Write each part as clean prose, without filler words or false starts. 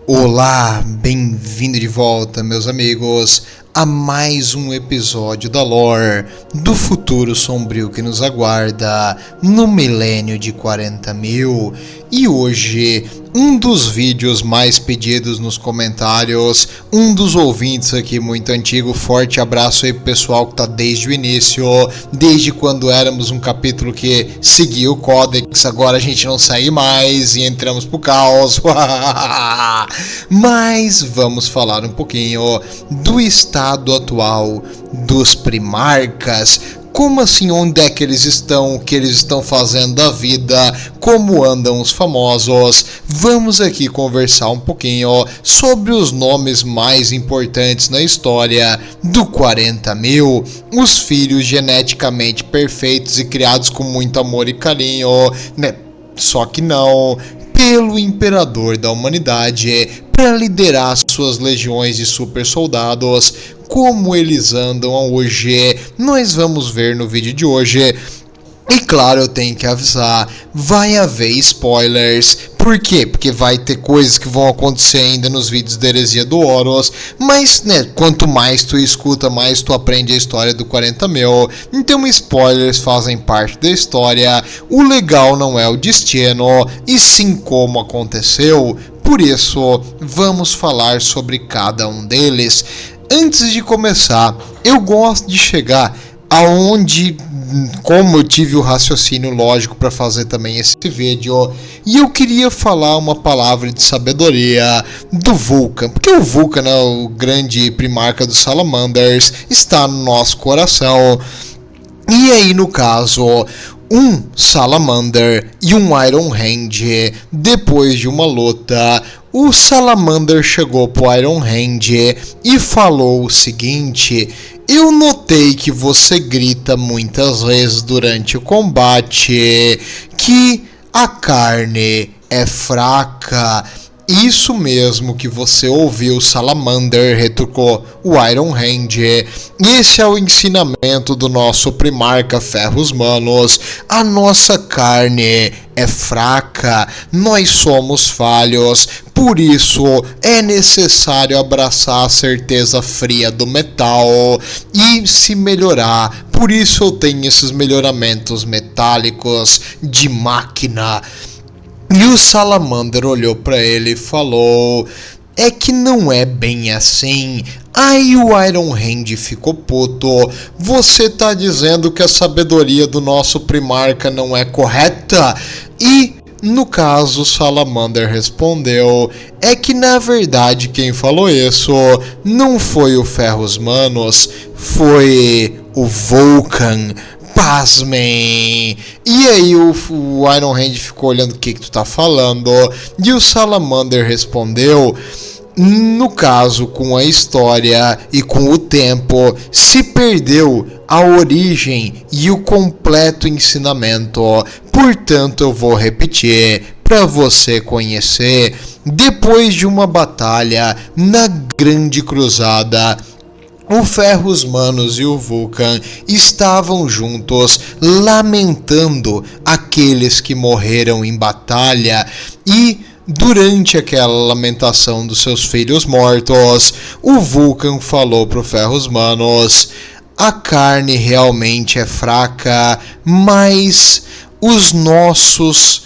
Olá, bem-vindo de volta, meus amigos, a mais um episódio da lore do futuro sombrio que nos aguarda no milênio de 40.000. E hoje, um dos vídeos mais pedidos nos comentários, um dos ouvintes aqui muito antigo, forte abraço aí pro pessoal que tá desde o início, desde quando éramos um capítulo que seguia o Codex, agora a gente não segue mais e entramos pro caos. Mas vamos falar um pouquinho do estado atual dos primarcas. Como assim? Onde é que eles estão? O que eles estão fazendo da vida? Como andam os famosos? Vamos aqui conversar um pouquinho sobre os nomes mais importantes na história do 40.000. Os filhos geneticamente perfeitos e criados com muito amor e carinho, né? Só que não, pelo imperador da humanidade, para liderar suas legiões de super soldados. Como eles andam hoje, nós vamos ver no vídeo de hoje. E claro, eu tenho que avisar, vai haver spoilers. Por quê? Porque vai ter coisas que vão acontecer ainda nos vídeos da Heresia do Horus. Mas, né, quanto mais tu escuta, mais tu aprende a história do 40.000. Então spoilers fazem parte da história. O legal não é o destino, e sim como aconteceu. Por isso, vamos falar sobre cada um deles. Antes de começar, eu gosto de chegar aonde, como eu tive o raciocínio lógico para fazer também esse vídeo, e eu queria falar uma palavra de sabedoria do Vulcan, porque o Vulcan, né, o grande primarca dos Salamanders, está no nosso coração. E aí, no caso, um Salamander e um Iron Hand, depois de uma luta, o Salamander chegou pro Iron Hand e falou o seguinte: eu notei que você grita muitas vezes durante o combate que a carne é fraca. Isso mesmo que você ouviu, Salamander, retrucou o Iron Hand. Esse é o ensinamento do nosso primarca Ferros Manos. A nossa carne é fraca, nós somos falhos, por isso é necessário abraçar a certeza fria do metal e se melhorar. Por isso eu tenho esses melhoramentos metálicos de máquina. E o Salamander olhou para ele e falou: é que não é bem assim. Aí o Iron Hand ficou puto. Você tá dizendo que a sabedoria do nosso primarca não é correta? E no caso, o Salamander respondeu: é que na verdade quem falou isso não foi o Ferros Manos, foi o Vulcan. Pasmem! E aí o Iron Hand ficou olhando o que tu tá falando, e o Salamander respondeu: no caso, com a história e com o tempo, se perdeu a origem e o completo ensinamento. Portanto, eu vou repetir para você conhecer. Depois de uma batalha na Grande Cruzada, o Ferros Manos e o Vulcan estavam juntos, lamentando aqueles que morreram em batalha, e durante aquela lamentação dos seus filhos mortos, o Vulcan falou para o Ferros Manos: a carne realmente é fraca, mas os nossos...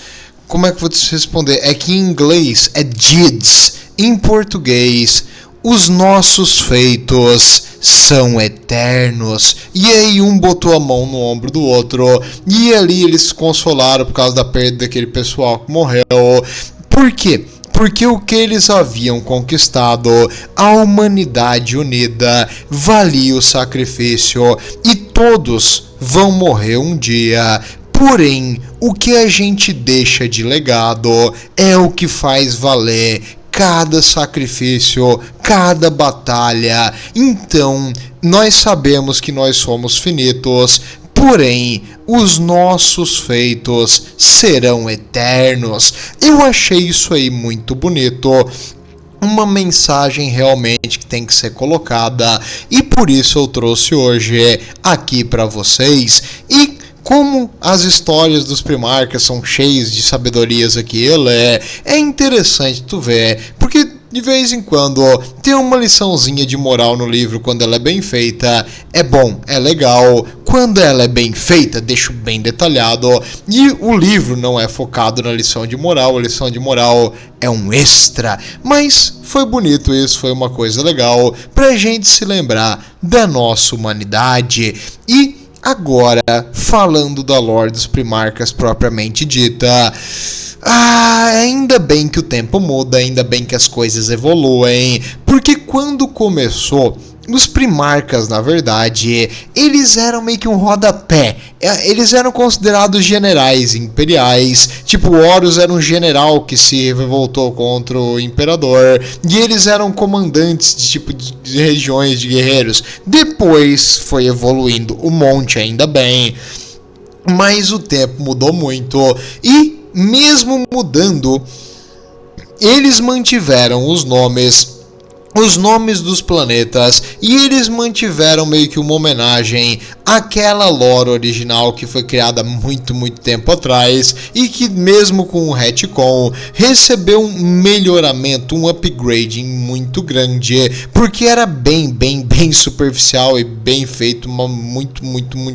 Como é que eu vou te responder? É que em inglês é deeds, em português os nossos feitos são eternos. E aí um botou a mão no ombro do outro, e ali eles se consolaram por causa da perda daquele pessoal que morreu. Por quê? Porque o que eles haviam conquistado, a humanidade unida, valia o sacrifício, e todos vão morrer um dia. Porém, o que a gente deixa de legado é o que faz valer cada sacrifício, cada batalha. Então, nós sabemos que nós somos finitos, porém, os nossos feitos serão eternos. Eu achei isso aí muito bonito. Uma mensagem realmente que tem que ser colocada, e por isso eu trouxe hoje aqui para vocês. E como as histórias dos primarcas são cheias de sabedorias aqui, é interessante tu ver, porque de vez em quando tem uma liçãozinha de moral no livro quando ela é bem feita. É bom, é legal. Quando ela é bem feita, deixo bem detalhado. E o livro não é focado na lição de moral. A lição de moral é um extra. Mas foi bonito isso, foi uma coisa legal pra gente se lembrar da nossa humanidade. E agora, falando da lore dos Primarcas propriamente dita, ainda bem que o tempo muda, ainda bem que as coisas evoluem, porque quando começou, os Primarcas, na verdade, eles eram meio que um rodapé. Eles eram considerados generais imperiais. Tipo, o Horus era um general que se revoltou contra o Imperador. E eles eram comandantes de tipo de regiões de guerreiros. Depois foi evoluindo um monte, ainda bem. Mas o tempo mudou muito. E mesmo mudando, eles mantiveram os nomes dos planetas, e eles mantiveram meio que uma homenagem àquela lore original que foi criada muito tempo atrás e que mesmo com o retcon recebeu um melhoramento, um upgrading muito grande, porque era bem superficial e bem feito, muito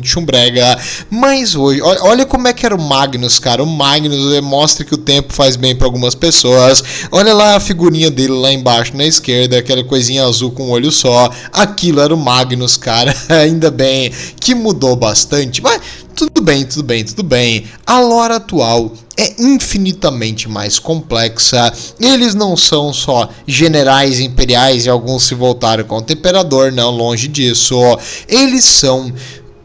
chumbrega. Mas hoje, olha como é que era o Magnus, cara. O Magnus mostra que o tempo faz bem para algumas pessoas. Olha lá a figurinha dele lá embaixo na esquerda, aquela coisinha azul com um olho só. Aquilo era o Magnus, cara. Ainda bem que mudou bastante, mas tudo bem. A lore atual é infinitamente mais complexa. Eles não são só generais imperiais e alguns se voltaram contra o imperador, não, longe disso. Eles são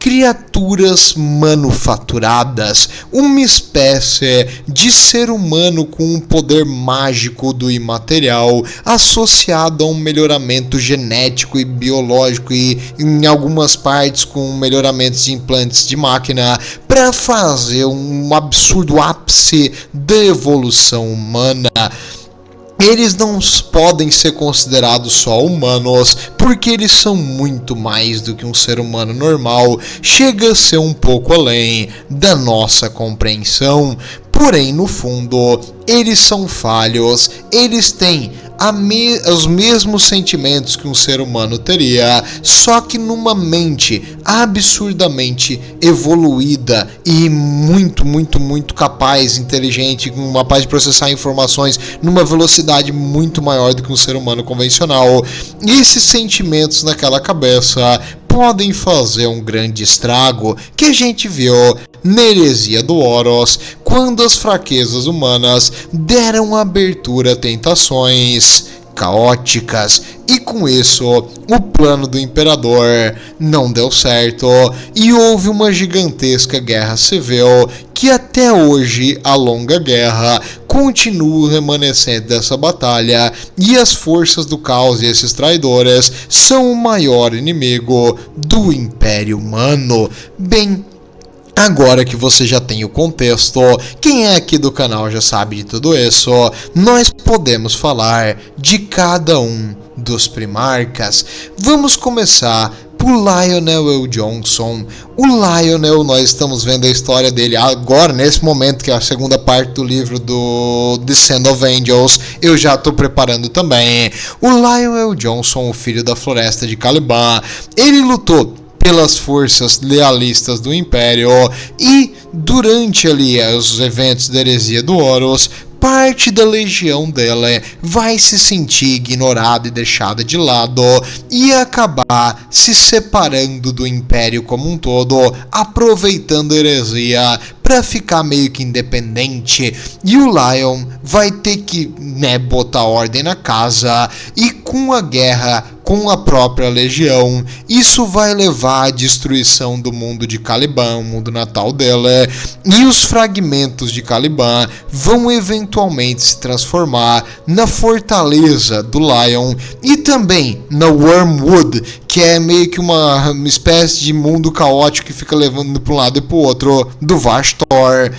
criaturas manufaturadas, uma espécie de ser humano com um poder mágico do imaterial, associado a um melhoramento genético e biológico e em algumas partes com melhoramentos de implantes de máquina, para fazer um absurdo ápice da evolução humana. Eles não podem ser considerados só humanos, porque eles são muito mais do que um ser humano normal, chega a ser um pouco além da nossa compreensão. Porém, no fundo, eles são falhos, eles têm os mesmos sentimentos que um ser humano teria, só que numa mente absurdamente evoluída e muito capaz, inteligente, capaz de processar informações numa velocidade muito maior do que um ser humano convencional. E esses sentimentos naquela cabeça podem fazer um grande estrago, que a gente viu na heresia do Horus, quando as fraquezas humanas deram abertura a tentações caóticas, e com isso o plano do imperador não deu certo e houve uma gigantesca guerra civil que até hoje a longa guerra continua remanescente dessa batalha, e as forças do caos e esses traidores são o maior inimigo do Império Humano. Bem, agora que você já tem o contexto, quem é aqui do canal já sabe de tudo isso, nós podemos falar de cada um dos Primarcas. Vamos começar por Lionel El'Jonson. O Lionel, nós estamos vendo a história dele agora, nesse momento, que é a segunda parte do livro do Descent of Angels. Eu já estou preparando também. O Lionel El'Jonson, o filho da Floresta de Caliban, ele lutou pelas forças lealistas do Império, e durante ali os eventos da heresia do Horus, parte da legião dela vai se sentir ignorada e deixada de lado e acabar se separando do Império como um todo, aproveitando a heresia para ficar meio que independente. E o Lion vai ter que botar ordem na casa, e com a guerra com a própria legião, isso vai levar à destruição do mundo de Caliban, o mundo natal dela, e os fragmentos de Caliban vão eventualmente se transformar na fortaleza do Lion e também na Wormwood, que é meio que uma espécie de mundo caótico que fica levando para um lado e para o outro do Vastor.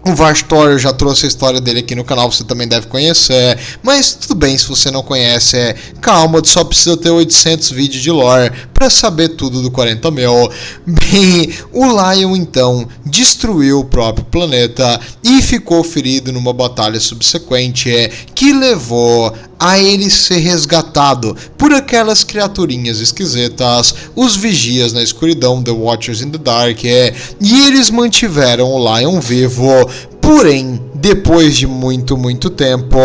O Vastor, eu já trouxe a história dele aqui no canal, você também deve conhecer, mas tudo bem se você não conhece, calma, só precisa ter 800 vídeos de lore para saber tudo do 40 mil. Bem, o Lion então destruiu o próprio planeta e ficou ferido numa batalha subsequente que levou a ele ser resgatado por aquelas criaturinhas esquisitas, os vigias na escuridão, The Watchers in the Dark, e eles mantiveram o Lion vivo. Porém, depois de muito tempo,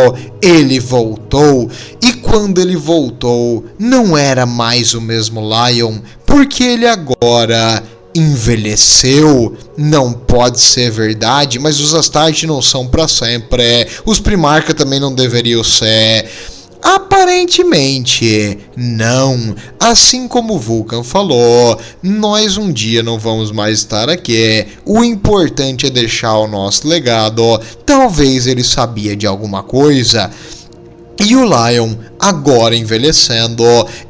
ele voltou. E quando ele voltou, não era mais o mesmo Lion, porque ele agora envelheceu. Não pode ser verdade, mas os Astarte não são para sempre. Os Primarca também não deveriam ser. Aparentemente, não. Assim como Vulcan falou, nós um dia não vamos mais estar aqui. O importante é deixar o nosso legado. Talvez ele sabia de alguma coisa. E o Lion, agora envelhecendo,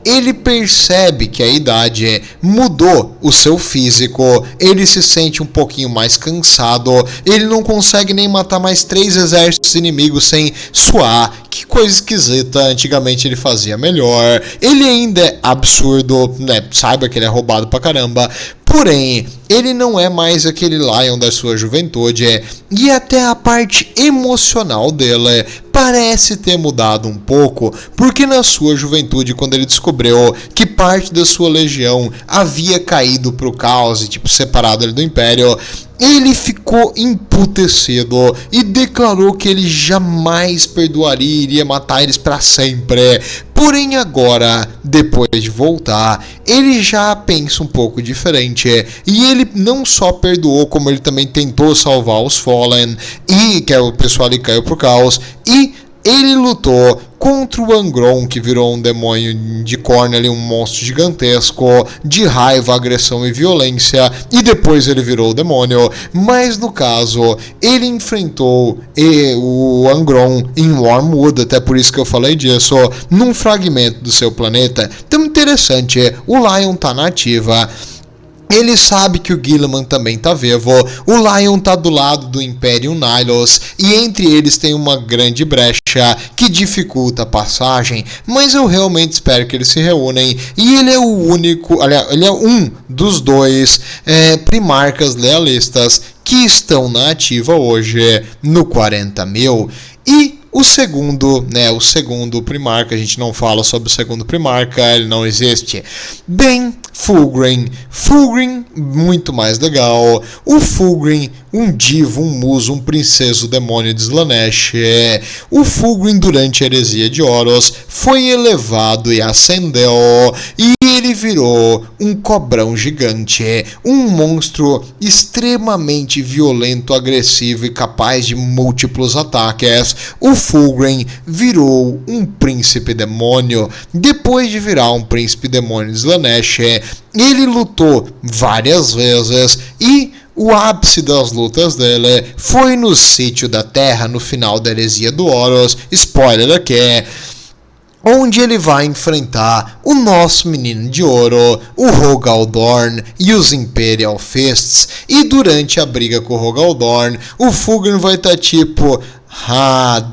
ele percebe que a idade mudou o seu físico, ele se sente um pouquinho mais cansado, ele não consegue nem matar mais 3 exércitos inimigos sem suar. Que coisa esquisita, antigamente ele fazia melhor, ele ainda é absurdo, né? Saiba que ele é roubado pra caramba. Porém, ele não é mais aquele Lion da sua juventude, e até a parte emocional dele parece ter mudado um pouco, porque na sua juventude, quando ele descobriu que parte da sua legião havia caído pro caos e separado ele do Império, ele ficou emputecido e declarou que ele jamais perdoaria e iria matar eles para sempre. Porém agora, depois de voltar, ele já pensa um pouco diferente. E ele não só perdoou, como ele também tentou salvar os Fallen, e que é o pessoal que caiu pro caos, e ele lutou contra o Angron, que virou um demônio de corno ali, um monstro gigantesco, de raiva, agressão e violência, e depois ele virou o demônio. Mas no caso, ele enfrentou o Angron em Wormwood, até por isso que eu falei disso, num fragmento do seu planeta. Então interessante, o Lion tá na ativa. Ele sabe que o Guilliman também tá vivo, o Lion tá do lado do Imperium Nihilus, e entre eles tem uma grande brecha que dificulta a passagem, mas eu realmente espero que eles se reúnem, e ele é o único, aliás, ele é um dos dois primarcas lealistas que estão na ativa hoje no 40.000, e o segundo primarca, a gente não fala sobre o segundo primarca, ele não existe. Bem, Fulgrim, muito mais legal. O Fulgrim, um divo, um muso, um princeso demônio de Slaanesh. O Fulgrim, durante a heresia de Horus, foi elevado e ascendeu, e ele virou um cobrão gigante, um monstro extremamente violento, agressivo e capaz de múltiplos ataques. O Fulgrim virou um príncipe demônio. Depois de virar um príncipe demônio de Slaanesh, ele lutou várias vezes, e o ápice das lutas dele foi no Sítio da Terra, no final da heresia do Horus. Spoiler aqui, onde ele vai enfrentar o nosso menino de ouro, o Rogal Dorn e os Imperial Fists. E durante a briga com o Rogal Dorn, o Fulgrim vai estar tipo: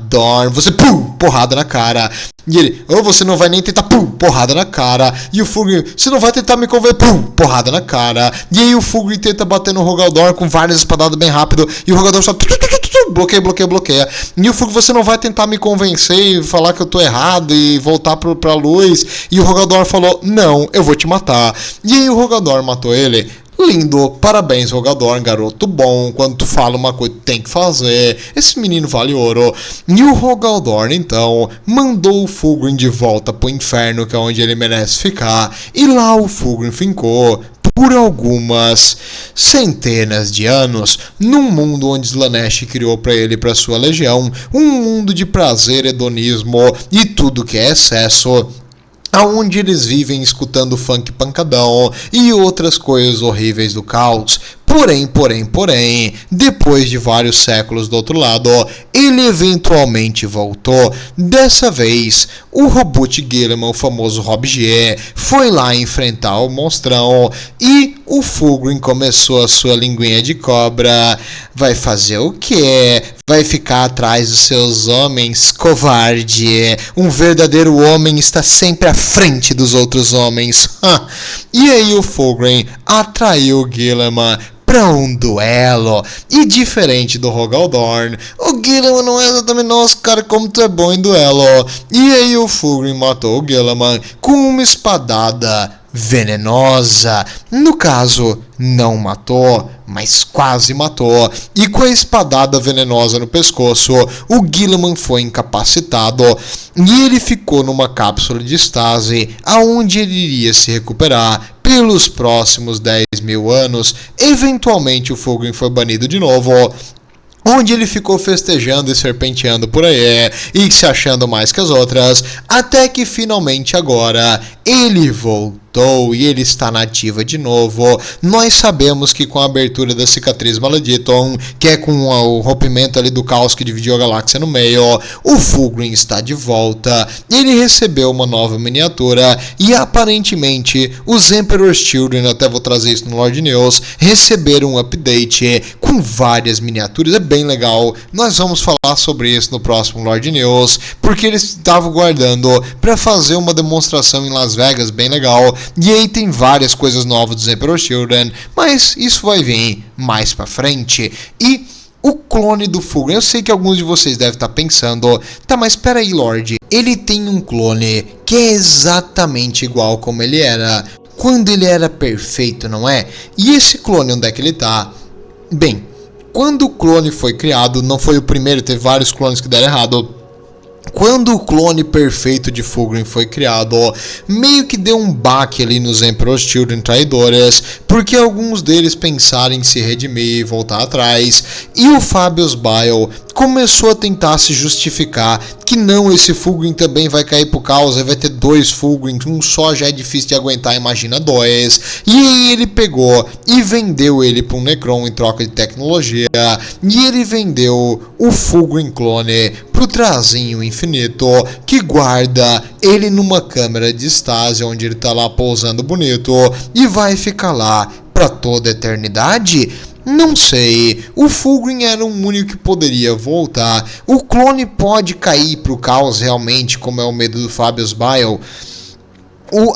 Dorn, você porrada na cara. E ele: você não vai nem tentar, porrada na cara. E o Fulgrim: você não vai tentar me convencer, porrada na cara. E aí o Fulgrim tenta bater no Rogal Dorn com várias espadadas bem rápido, e o Rogal Dorn só bloqueia. E o Fulgrim: você não vai tentar me convencer e falar que eu tô errado e voltar pra luz. E o Rogal Dorn falou: não, eu vou te matar. E aí o Rogal Dorn matou ele. Lindo, parabéns, Rogal Dorn, garoto bom. Quando tu fala uma coisa, tu tem que fazer. Esse menino vale ouro. E o Rogal Dorn, então, mandou o Fulgrim de volta pro inferno, que é onde ele merece ficar. E lá o Fulgrim ficou por algumas centenas de anos, num mundo onde Slaanesh criou para ele e para sua legião um mundo de prazer, hedonismo e tudo que é excesso, aonde eles vivem escutando funk pancadão e outras coisas horríveis do caos. Porém, depois de vários séculos do outro lado, ele eventualmente voltou. Dessa vez, o Robot Guilliman, o famoso Rob G, foi lá enfrentar o monstrão, e o Fulgrim começou a sua linguinha de cobra. Vai fazer o quê? Vai ficar atrás dos seus homens, covarde. Um verdadeiro homem está sempre à frente dos outros homens. E aí o Fulgrim atraiu o Guilliman para um duelo. E diferente do Rogal Dorn, o Guilliman não é exatamente nosso cara, como tu é bom em duelo. E aí o Fulgrim matou o Guilliman com uma espadada venenosa. No caso, não matou, mas quase matou. E com a espadada venenosa no pescoço, o Guilliman foi incapacitado e ele ficou numa cápsula de estase, aonde ele iria se recuperar pelos próximos 10.000 anos. Eventualmente o Fulgrim foi banido de novo, onde ele ficou festejando e serpenteando por aí e se achando mais que as outras, até que finalmente agora ele voltou e ele está na ativa de novo. Nós sabemos que com a abertura da cicatriz Malediton, que é com o rompimento ali do caos que dividiu a galáxia no meio, o Fulgrim está de volta. Ele recebeu uma nova miniatura e aparentemente os Emperor's Children, até vou trazer isso no Lord News, receberam um update com várias miniaturas. É bem legal, nós vamos falar sobre isso no próximo Lord News, porque eles estavam guardando para fazer uma demonstração em Las Vegas bem legal. E aí tem várias coisas novas dos Emperor Children, mas isso vai vir mais pra frente. E o clone do Fulgrim, eu sei que alguns de vocês devem estar pensando, tá, mas espera aí, Lorde, ele tem um clone que é exatamente igual como ele era quando ele era perfeito, não é? E esse clone, onde é que ele tá? Bem, quando o clone foi criado, não foi o primeiro, teve vários clones que deram errado. Quando o clone perfeito de Fulgrim foi criado, meio que deu um baque ali nos Emperor's Children traidores, porque alguns deles pensaram em se redimir e voltar atrás, e o Fabius Bile começou a tentar se justificar que não, esse Fulgrim também vai cair pro caos, aí vai ter 2 Fulgrim, um só já é difícil de aguentar, imagina 2. E aí ele pegou e vendeu ele para um Necron em troca de tecnologia, e ele vendeu o Fulgrim clone pro Trazinho Infinito, que guarda ele numa câmera de estase, onde ele tá lá pousando bonito, e vai ficar lá para toda a eternidade? Não sei, o Fulgrim era um único que poderia voltar. O clone pode cair pro caos realmente, como é o medo do Fabius Bile.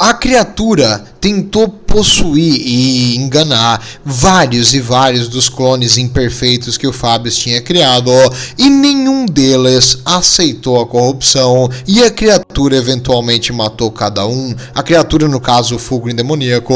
A criatura tentou possuir e enganar vários e vários dos clones imperfeitos que o Fabius tinha criado, e nenhum deles aceitou a corrupção, e a criatura eventualmente matou cada um. A criatura, no caso, o Fulgrim demoníaco.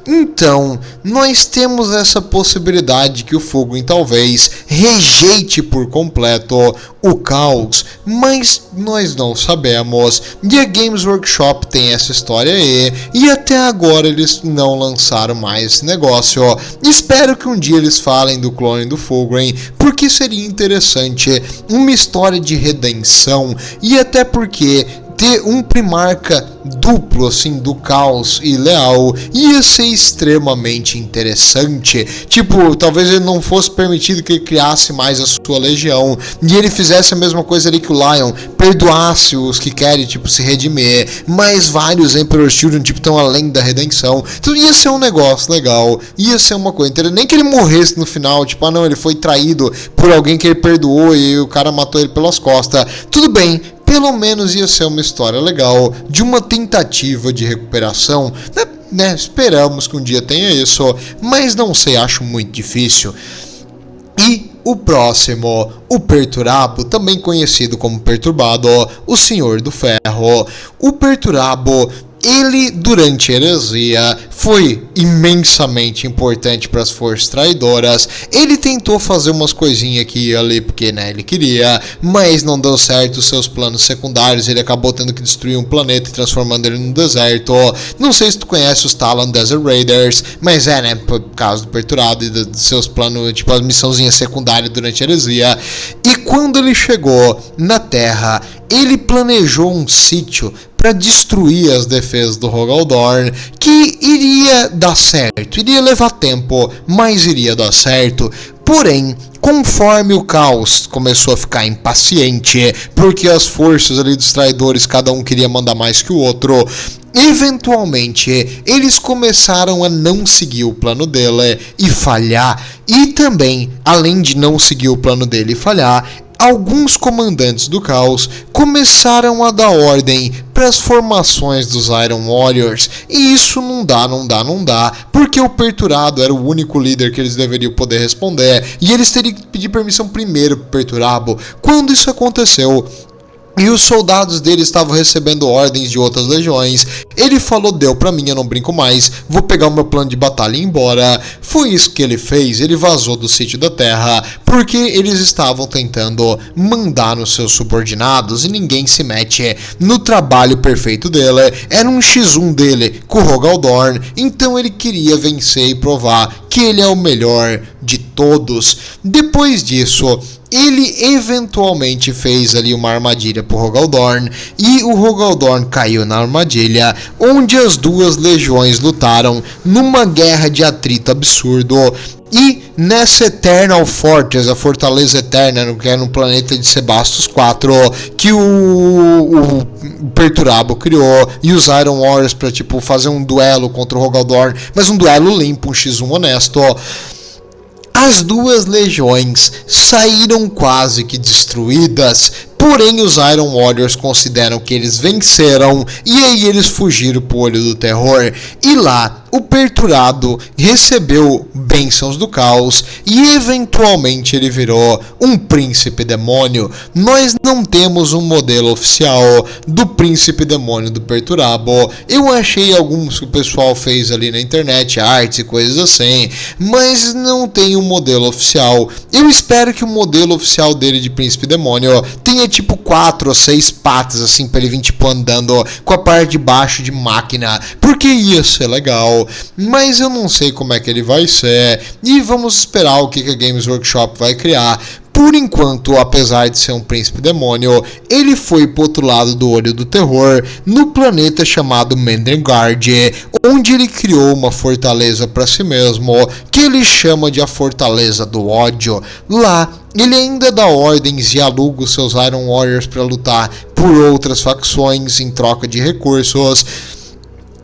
Então, nós temos essa possibilidade que o Fulgrim talvez rejeite por completo o caos, mas nós não sabemos. E a Games Workshop tem essa história aí, e até agora eles não lançaram mais esse negócio. Espero que um dia eles falem do clone do Fulgrim, porque seria interessante uma história de redenção, e até porque ter um primarca duplo, assim, do caos e leal, ia ser extremamente interessante. Tipo, talvez ele não fosse permitido que ele criasse mais a sua legião, e ele fizesse a mesma coisa ali que o Lion, perdoasse os que querem, tipo, se redimir, mas vários Emperor Children, tipo, estão além da redenção. Então ia ser um negócio legal, ia ser uma coisa interessante. Nem que ele morresse no final, tipo, ah não, ele foi traído por alguém que ele perdoou e o cara matou ele pelas costas. Tudo bem, pelo menos ia ser uma história legal, de uma tentativa de recuperação, né? Esperamos que um dia tenha isso, mas não sei, acho muito difícil. E o próximo, o Perturabo, também conhecido como Perturbado, o Senhor do Ferro. O Perturabo, ele, durante a heresia, foi imensamente importante para as forças traidoras. Ele tentou fazer umas coisinhas aqui e ali, porque, né, ele queria, mas não deu certo os seus planos secundários. Ele acabou tendo que destruir um planeta e transformando ele num deserto. Não sei se tu conhece os Talon Desert Raiders, mas né, por causa do Perturbado e dos seus planos, tipo, as missãozinhas secundárias durante a heresia. E quando ele chegou na Terra, ele planejou um sítio para destruir as defesas do Rogal Dorn, que iria dar certo, iria levar tempo, mas iria dar certo. Porém, conforme o caos começou a ficar impaciente, porque as forças ali dos traidores, cada um queria mandar mais que o outro, eventualmente eles começaram a não seguir o plano dele e falhar. E também, além de não seguir o plano dele e falhar, alguns comandantes do caos começaram a dar ordem para as formações dos Iron Warriors, e isso não dá, porque o Perturado era o único líder que eles deveriam poder responder, e eles teriam que pedir permissão primeiro pro Perturabo. Quando isso aconteceu e os soldados dele estavam recebendo ordens de outras legiões, ele falou: deu pra mim, eu não brinco mais, vou pegar o meu plano de batalha e ir embora. Foi isso que ele fez, ele vazou do Sítio da Terra, porque eles estavam tentando mandar nos seus subordinados e ninguém se mete no trabalho perfeito dele. Era um X1 dele com o Rogal Dorn, então ele queria vencer e provar que ele é o melhor de todos. Depois disso, ele eventualmente fez ali uma armadilha pro Rogal Dorn, e o Rogal Dorn caiu na armadilha, onde as duas legiões lutaram numa guerra de atrito absurdo. E nessa Eternal Fortress, a Fortaleza Eterna, que é no planeta de Sebastos 4, que o Perturabo criou, e os Iron Warriors pra fazer um duelo contra o Rogal Dorn, mas um duelo limpo, um X1 honesto. As duas legiões saíram quase que destruídas, porém os Iron Warriors consideram que eles venceram, e aí eles fugiram pro Olho do Terror, e lá o Perturado recebeu bênçãos do caos e eventualmente ele virou um príncipe demônio. Nós não temos um modelo oficial do príncipe demônio do Perturabo. Eu achei alguns que o pessoal fez ali na internet, artes e coisas assim, mas não tem um modelo oficial. Eu espero que o modelo oficial dele de príncipe demônio tenha 4 ou 6 patas assim pra ele vir andando com a parte de baixo de máquina, porque ia ser legal. Mas eu não sei como é que ele vai ser, e vamos esperar o que a Games Workshop vai criar. Por enquanto, apesar de ser um príncipe demônio, ele foi pro outro lado do Olho do Terror, no planeta chamado Mendengard, onde ele criou uma fortaleza para si mesmo, que ele chama de a Fortaleza do Ódio. Lá, ele ainda dá ordens e aluga os seus Iron Warriors para lutar por outras facções em troca de recursos.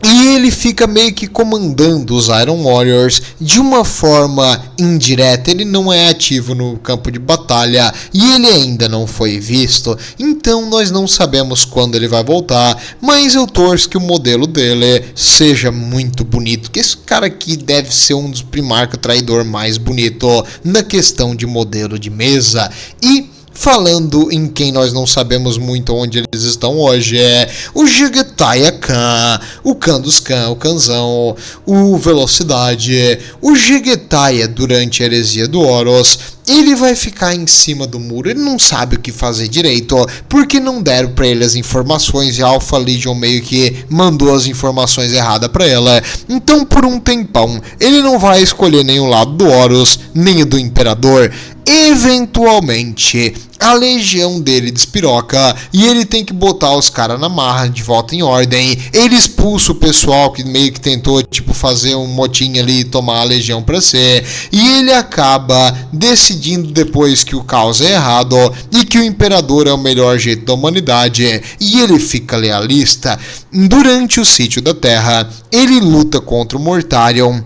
E ele fica meio que comandando os Iron Warriors de uma forma indireta. Ele não é ativo no campo de batalha e ele ainda não foi visto. Então nós não sabemos quando ele vai voltar, mas eu torço que o modelo dele seja muito bonito, que esse cara aqui deve ser um dos Primarca traidor mais bonito na questão de modelo de mesa. E falando em quem nós não sabemos muito onde eles estão hoje, é o Jegetaia Khan, o Khan dos Khan, o Khanzão, o Velocidade. O Jegetaia, durante a heresia do Horus, ele vai ficar em cima do muro, ele não sabe o que fazer direito, porque não deram pra ele as informações e a Alpha Legion meio que mandou as informações erradas pra ela. Então por um tempão, ele não vai escolher nem o lado do Horus, nem o do Imperador. Eventualmente, a legião dele despiroca e ele tem que botar os caras na marra de volta em ordem. Ele expulsa o pessoal que meio que tentou fazer um motim ali e tomar a legião pra si, e ele acaba decidindo depois que o caos é errado e que o Imperador é o melhor jeito da humanidade, e ele fica lealista. Durante o Sítio da Terra, ele luta contra o Mortarion.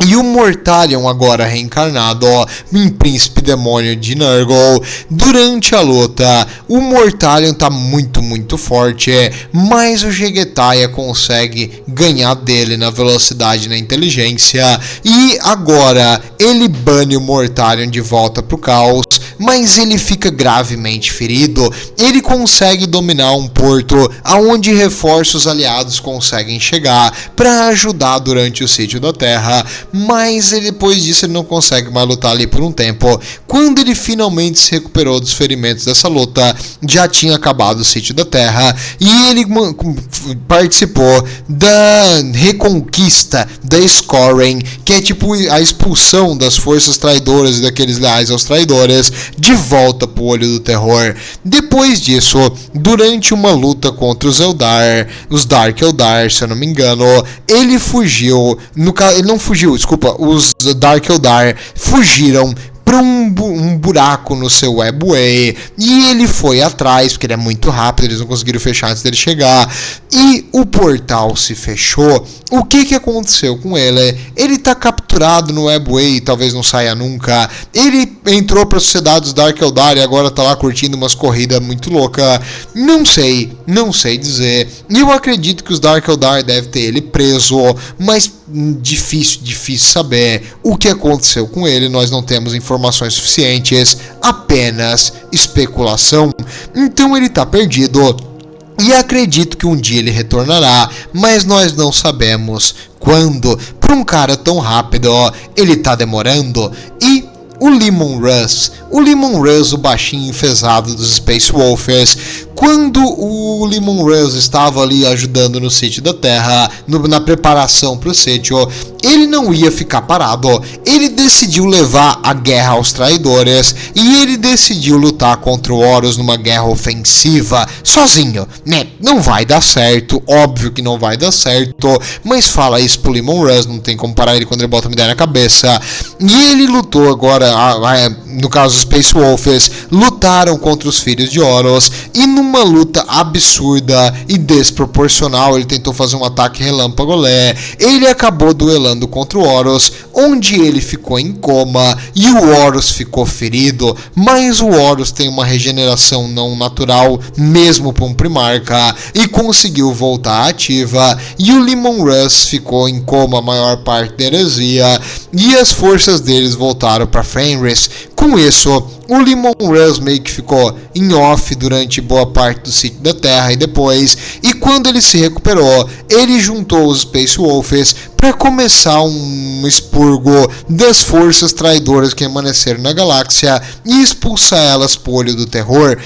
E o Mortarion, agora reencarnado em príncipe demônio de Nurgle. Durante a luta, o Mortarion tá muito forte, mas o Jegetaia consegue ganhar dele na velocidade e na inteligência. E agora ele bane o Mortarion de volta pro caos, mas ele fica gravemente ferido. Ele consegue dominar um porto aonde reforços aliados conseguem chegar para ajudar durante o Sítio da Terra. Mas depois disso ele não consegue mais lutar ali por um tempo. Quando ele finalmente se recuperou dos ferimentos dessa luta, já tinha acabado o Sítio da Terra, e ele participou da reconquista da Scoren, que é a expulsão das forças traidoras e daqueles leais aos traidores de volta pro Olho do Terror. Depois disso, durante uma luta contra os Eldar, os Dark Eldar, se eu não me engano, ele fugiu, ele não fugiu, desculpa, os Dark Eldar fugiram para um buraco no seu Webway, e ele foi atrás, porque ele é muito rápido, eles não conseguiram fechar antes dele chegar, e o portal se fechou. O que aconteceu com ele? Ele tá capturado capturado no Webway, talvez não saia nunca. Ele entrou para a sociedade dos Dark Eldar e agora tá lá curtindo umas corridas muito loucas. Não sei dizer. Eu acredito que os Dark Eldar devem ter ele preso, mas difícil saber o que aconteceu com ele. Nós não temos informações suficientes, apenas especulação. Então ele tá perdido. E acredito que um dia ele retornará, mas nós não sabemos quando. Para um cara tão rápido, ele tá demorando. E o Leman Russ, o baixinho enfesado dos Space Wolfers, quando o Leman Russ estava ali ajudando no sítio da Terra, na preparação para o sítio, ele não ia ficar parado. Ele decidiu levar a guerra aos traidores e ele decidiu lutar contra o Horus numa guerra ofensiva sozinho, né? Não vai dar certo, óbvio que não vai dar certo, mas fala isso pro Leman Russ, não tem como parar ele quando ele bota uma ideia na cabeça. E ele lutou agora, no caso os Space Wolfers, lutaram contra os filhos de Horus e numa luta absurda e desproporcional, ele tentou fazer um ataque relâmpago, ele acabou duelando contra o Horus, onde ele ficou em coma e o Horus ficou ferido, mas o Horus tem uma regeneração não natural, mesmo para um Primarca, e conseguiu voltar ativa, e o Leman Russ ficou em coma a maior parte da heresia, e as forças deles voltaram para Fenris. Com isso, o Leman Russ meio que ficou em off durante boa parte do sítio da Terra e quando ele se recuperou, ele juntou os Space Wolfers para começar um expurgo das forças traidoras que permaneceram na galáxia e expulsar elas por olho do terror.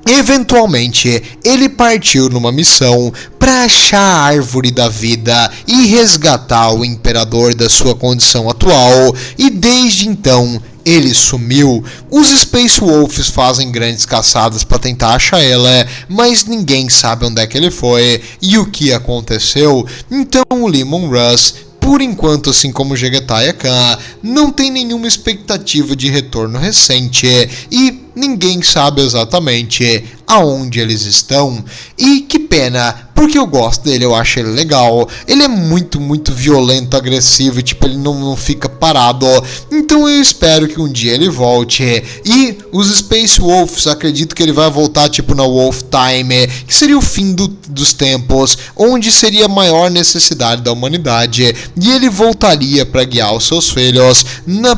Eventualmente, ele partiu numa missão para achar a árvore da vida e resgatar o imperador da sua condição atual, e desde então ele sumiu. Os Space Wolves fazem grandes caçadas para tentar achar ela, mas ninguém sabe onde é que ele foi e o que aconteceu. Então o Leman Russ, por enquanto, assim como Jegetai Khan, não tem nenhuma expectativa de retorno recente e ninguém sabe exatamente aonde eles estão. E que pena, porque eu gosto dele, eu acho ele legal. Ele é muito violento, agressivo, e tipo, ele não fica parado. Então eu espero que um dia ele volte. E os Space Wolves, acredito que ele vai voltar tipo na Wolf Time, que seria o fim dos tempos, onde seria a maior necessidade da humanidade, e ele voltaria para guiar os seus filhos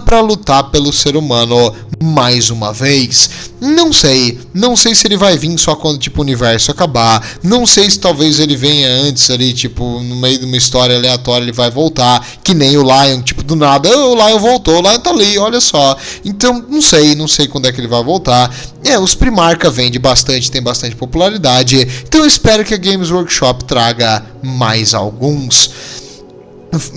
para lutar pelo ser humano mais uma vez. Não sei se ele vai vir só quando tipo o universo acabar. Não sei se talvez ele venha antes ali, tipo, no meio de uma história aleatória ele vai voltar, que nem o Lion, tipo, do nada, o Lion voltou, o Lion tá ali, olha só. Então, não sei quando é que ele vai voltar. Os Primarca vende bastante, tem bastante popularidade. Então eu espero que a Games Workshop traga mais alguns.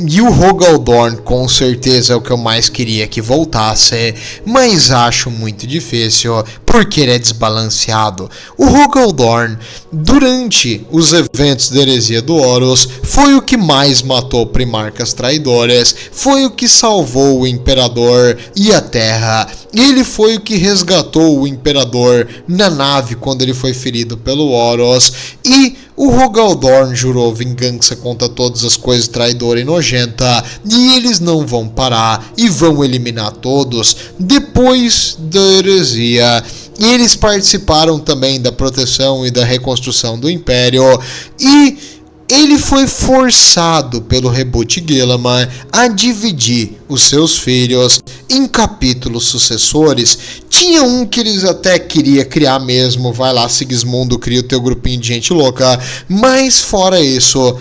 E o Rogaldorn com certeza é o que eu mais queria que voltasse, mas acho muito difícil porque ele é desbalanceado. O Rogaldorn, durante os eventos da heresia do Horus, foi o que mais matou primarcas traidores, foi o que salvou o Imperador e a Terra. Ele foi o que resgatou o Imperador na nave quando ele foi ferido pelo Horus, e o Rogaldorn jurou vingança contra todas as coisas traidoras e nojenta, e eles não vão parar e vão eliminar todos. Depois da heresia, eles participaram também da proteção e da reconstrução do Império, e ele foi forçado pelo Reboot Guilliman a dividir os seus filhos em capítulos sucessores. Tinha um que eles até queria criar mesmo, vai lá Sigismundo, cria o teu grupinho de gente louca, mas fora isso,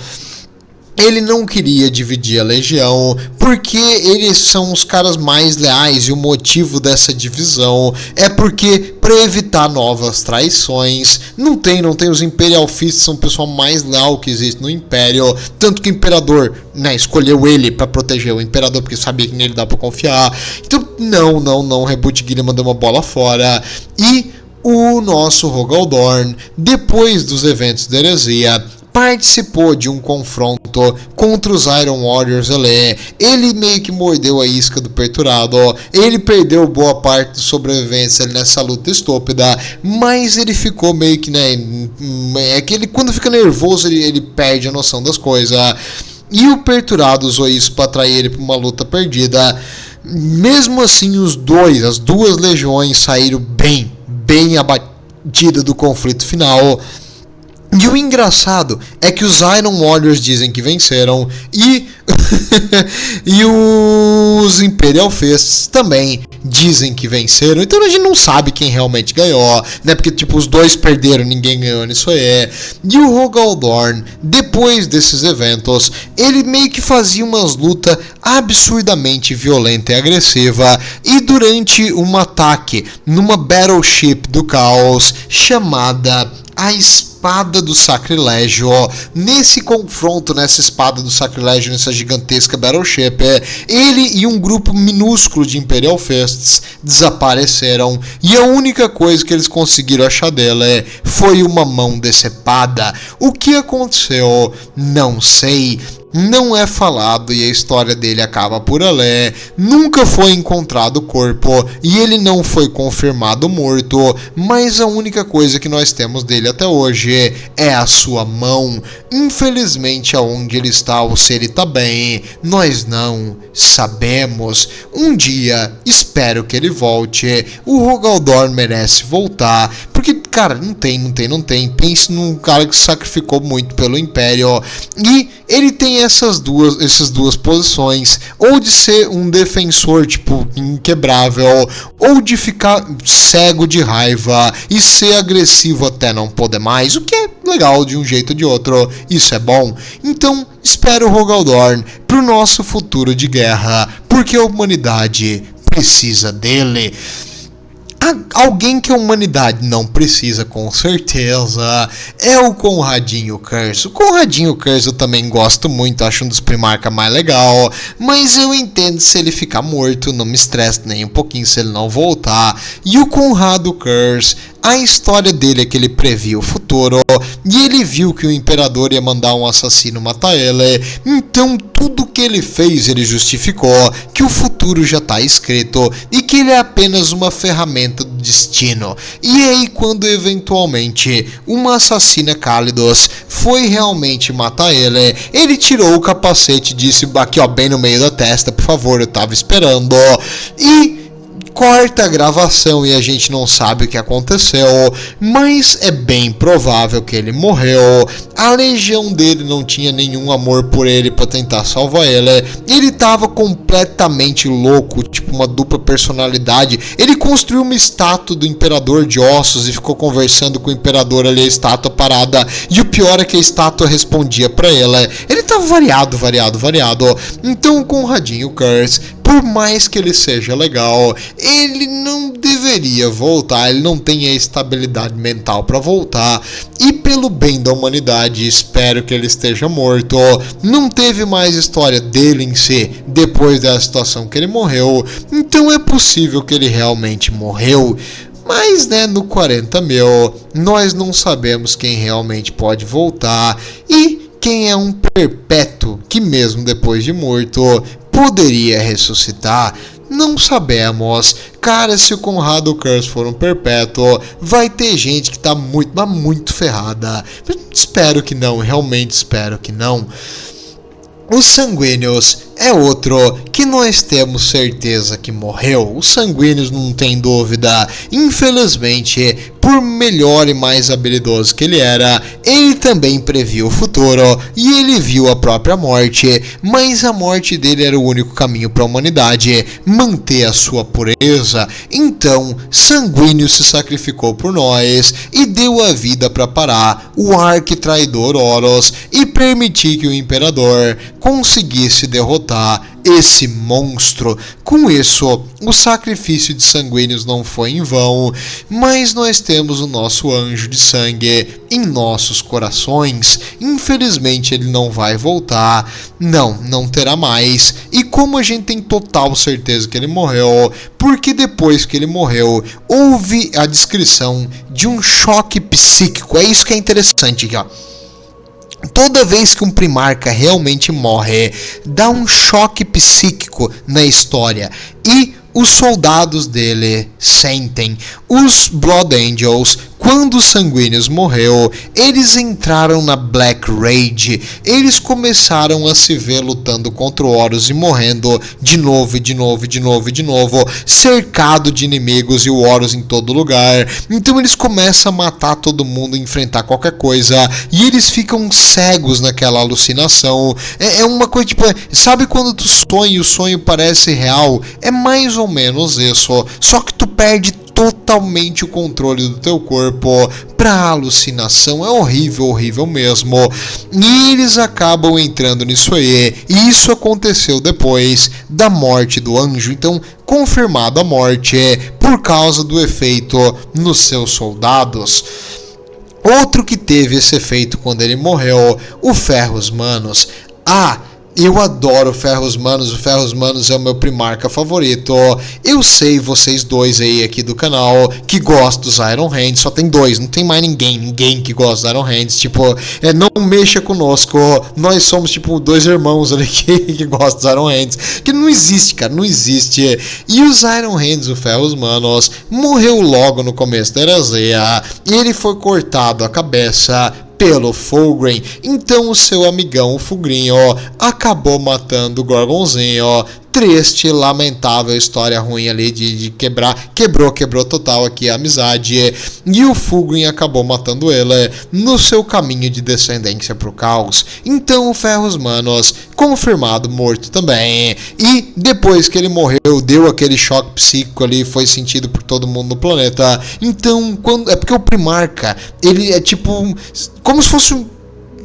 ele não queria dividir a Legião, porque eles são os caras mais leais, e o motivo dessa divisão é porque, para evitar novas traições, não tem os Imperial Fists, são o pessoal mais leal que existe no Império, tanto que o Imperador, escolheu ele para proteger o Imperador, porque sabia que nele dá para confiar. Então, não, Reboot Guilliman mandou uma bola fora, e o nosso Rogaldorn, depois dos eventos da heresia, participou de um confronto contra os Iron Warriors ali. Ele meio que mordeu a isca do Perturado, ele perdeu boa parte dos sobreviventes ali nessa luta estúpida, mas ele ficou meio que, é que ele, quando fica nervoso, ele perde a noção das coisas. e o Perturado usou isso para atrair ele para uma luta perdida. Mesmo assim, as duas legiões saíram bem abatidas do conflito final. E o engraçado é que os Iron Warriors dizem que venceram e e os Imperial Fists também dizem que venceram. Então a gente não sabe quem realmente ganhou, né? Porque tipo, os dois perderam, ninguém ganhou nisso aí. E o Rogal Dorn, depois desses eventos, ele meio que fazia umas lutas absurdamente violenta e agressiva. E durante um ataque numa Battleship do Caos chamada a Espada do Sacrilégio, nesse confronto, nessa Espada do Sacrilégio, nessa gigantesca Battleship, ele e um grupo minúsculo de Imperial Fists desapareceram, e a única coisa que eles conseguiram achar dele foi uma mão decepada. O que aconteceu? Não sei. Não é falado e a história dele acaba por ali. Nunca foi encontrado o corpo e ele não foi confirmado morto, mas a única coisa que nós temos dele até hoje é a sua mão. Infelizmente, aonde ele está ou se ele está bem, nós não sabemos. Um dia, espero que ele volte. O Rogal Dorn merece voltar, porque, cara, não tem. Pense num cara que sacrificou muito pelo Império e ele tem essas duas posições, ou de ser um defensor, tipo, inquebrável, ou de ficar cego de raiva e ser agressivo até não poder mais, o que é legal de um jeito ou de outro, isso é bom. Então, espero o Rogal Dorn pro nosso futuro de guerra, porque a humanidade precisa dele. Alguém que a humanidade não precisa, com certeza, é o Conradinho Curse. O Conradinho Curse eu também gosto muito, acho um dos Primarca mais legal, mas eu entendo se ele ficar morto, não me estresse nem um pouquinho se ele não voltar. E o Conrado Curse, a história dele é que ele previu o futuro e ele viu que o Imperador ia mandar um assassino matar ele, então tudo que ele fez ele justificou que o futuro já está escrito e que ele é apenas uma ferramenta do destino. E aí, quando eventualmente uma assassina Cálidos foi realmente matar ele, ele tirou o capacete e disse aqui ó, bem no meio da testa, por favor, eu tava esperando, e corta a gravação e a gente não sabe o que aconteceu, mas é bem provável que ele morreu. A legião dele não tinha nenhum amor por ele para tentar salvar ele. Ele tava completamente louco, tipo uma dupla personalidade. Ele construiu uma estátua do Imperador de ossos e ficou conversando com o Imperador ali, a estátua parada. E o pior é que a estátua respondia para ele. Ele tava variado. Então o Conradinho Curse, por mais que ele seja legal, ele não deveria voltar, ele não tem a estabilidade mental para voltar, e pelo bem da humanidade, espero que ele esteja morto. Não teve mais história dele em si, depois da situação que ele morreu, então é possível que ele realmente morreu. Mas, né, no 40 mil, nós não sabemos quem realmente pode voltar, e quem é um perpétuo que mesmo depois de morto poderia ressuscitar, não sabemos. Cara, se o Conrado Curse for um perpétuo, vai ter gente que tá muito ferrada. Espero que não, realmente espero que não. Os Sanguíneos é outro que nós temos certeza que morreu. Os Sanguíneos não tem dúvida. Infelizmente, por melhor e mais habilidoso que ele era, ele também previu o futuro e ele viu a própria morte, mas a morte dele era o único caminho para a humanidade manter a sua pureza. Então, Sanguíneo se sacrificou por nós e deu a vida para parar o arquitraidor Horus e permitir que o Imperador conseguisse derrotar esse monstro. Com isso, o sacrifício de Sanguíneos não foi em vão, mas nós temos o nosso anjo de sangue em nossos corações. Infelizmente ele não vai voltar, não terá mais, e como a gente tem total certeza que ele morreu, porque depois que ele morreu, houve a descrição de um choque psíquico. É isso que é interessante aqui, ó. Toda vez que um Primarca realmente morre, dá um choque psíquico na história e os soldados dele sentem. Os Blood Angels, quando os sanguíneos morreu, eles entraram na Black Rage. Eles começaram a se ver lutando contra o Horus e morrendo de novo, cercado de inimigos e o Horus em todo lugar. Então eles começam a matar todo mundo, enfrentar qualquer coisa, e eles ficam cegos naquela alucinação. É uma coisa tipo, sabe quando tu sonha e o sonho parece real? É mais ou menos isso, só que tu perde totalmente o controle do teu corpo pra alucinação. É horrível mesmo. E eles acabam entrando nisso aí. E isso aconteceu depois da morte do anjo. Então, confirmado a morte por causa do efeito nos seus soldados. Outro que teve esse efeito quando ele morreu, o Ferrus Manus. Eu adoro o Ferrus Manus é o meu primarca favorito. Eu sei vocês dois aí aqui do canal que gostam dos Iron Hands, só tem dois, não tem mais ninguém que gosta dos Iron Hands, tipo, não mexa conosco, nós somos tipo dois irmãos ali que gostam dos Iron Hands, que não existe, cara, não existe. E os Iron Hands, o Ferrus Manus, morreu logo no começo da heresia, e ele foi cortado a cabeça pelo Fulgrim. Então o seu amigão, o Fulgrim, acabou matando o Gorgonzinho. Triste, lamentável história ruim ali de quebrou total aqui a amizade, e o Fulgrim acabou matando ele no seu caminho de descendência pro caos. Então o Ferrus Manus, confirmado morto também, e depois que ele morreu, deu aquele choque psíquico ali, foi sentido por todo mundo no planeta. Então, é porque o Primarca, ele é tipo, como se fosse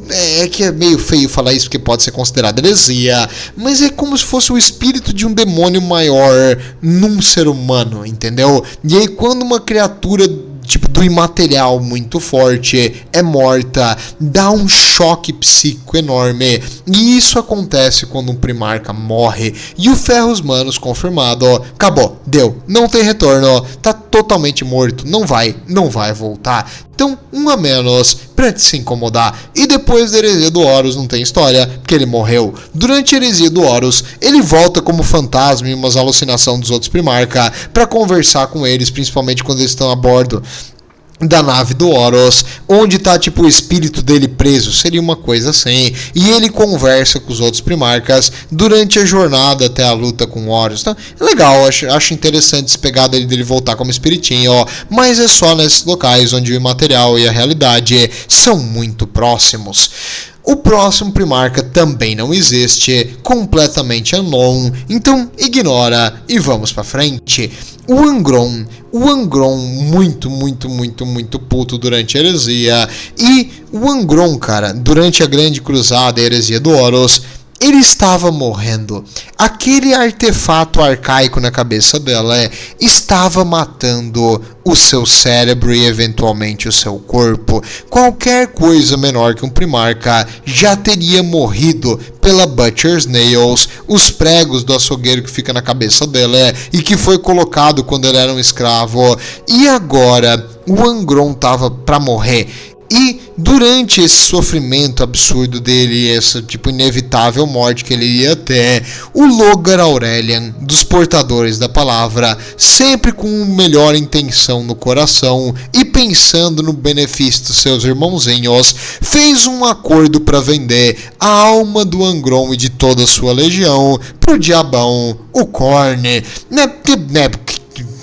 é que é meio feio falar isso porque pode ser considerado heresia, mas é como se fosse o espírito de um demônio maior num ser humano, entendeu? E aí quando uma criatura tipo do imaterial muito forte é morta, dá um choque psíquico enorme, e isso acontece quando um primarca morre. E o Ferrus Manus, confirmado, acabou, deu, não tem retorno, tá totalmente morto, não vai voltar. Então, um a menos pra te se incomodar. E depois da heresia do Horus não tem história, porque ele morreu. Durante a heresia do Horus, ele volta como fantasma em umas alucinações dos outros primarca pra conversar com eles, principalmente quando eles estão a bordo da nave do Horus, onde tá tipo o espírito dele preso, seria uma coisa assim, e ele conversa com os outros primarcas durante a jornada até a luta com o Horus. Então, é legal, acho interessante esse pegada dele voltar como espiritinho, mas é só nesses locais onde o imaterial e a realidade são muito próximos. O próximo primarca também não existe, completamente unknown, então ignora e vamos pra frente. O Angron muito puto durante a heresia, e o Angron, cara, durante a grande cruzada e a heresia do Horus, ele estava morrendo. Aquele artefato arcaico na cabeça dela estava matando o seu cérebro e eventualmente o seu corpo. Qualquer coisa menor que um primarca já teria morrido pela Butcher's Nails, os pregos do açougueiro que fica na cabeça dela e que foi colocado quando ele era um escravo. E agora o Angron estava para morrer. E durante esse sofrimento absurdo dele, essa tipo inevitável morte que ele ia ter, o Logar Aurelian, dos portadores da palavra, sempre com melhor intenção no coração e pensando no benefício dos seus irmãozinhos, fez um acordo para vender a alma do Angron e de toda a sua legião pro diabão, o Khorne,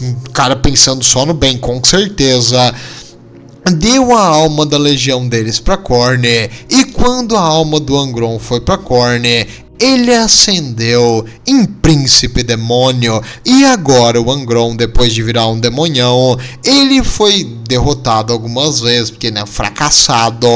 o cara pensando só no bem, com certeza. Deu a alma da legião deles para Khorne, e quando a alma do Angron foi para Khorne, ele ascendeu em príncipe demônio. E agora o Angron, depois de virar um demonhão, ele foi derrotado algumas vezes, porque fracassado.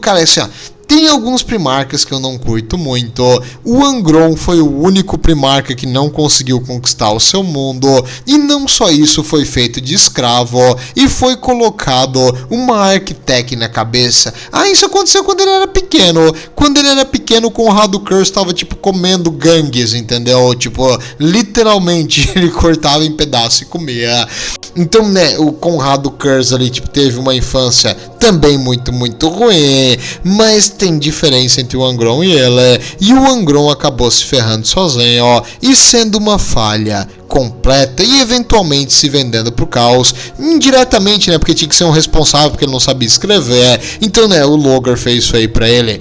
Cara, assim, tem alguns primarcas que eu não curto muito. O Angron foi o único primarca que não conseguiu conquistar o seu mundo. E não só isso, foi feito de escravo e foi colocado uma Architect na cabeça. Isso aconteceu quando ele era pequeno. Quando ele era pequeno, o Conrado Curse estava tipo comendo gangues, entendeu? Tipo, literalmente ele cortava em pedaços e comia. Então, o Conrado Curse ali tipo teve uma infância também muito ruim, mas tem diferença entre o Angron e ele, e o Angron acabou se ferrando sozinho, e sendo uma falha completa e eventualmente se vendendo pro caos, indiretamente, né, porque tinha que ser um responsável porque ele não sabia escrever, então, né, o Logar fez isso aí pra ele.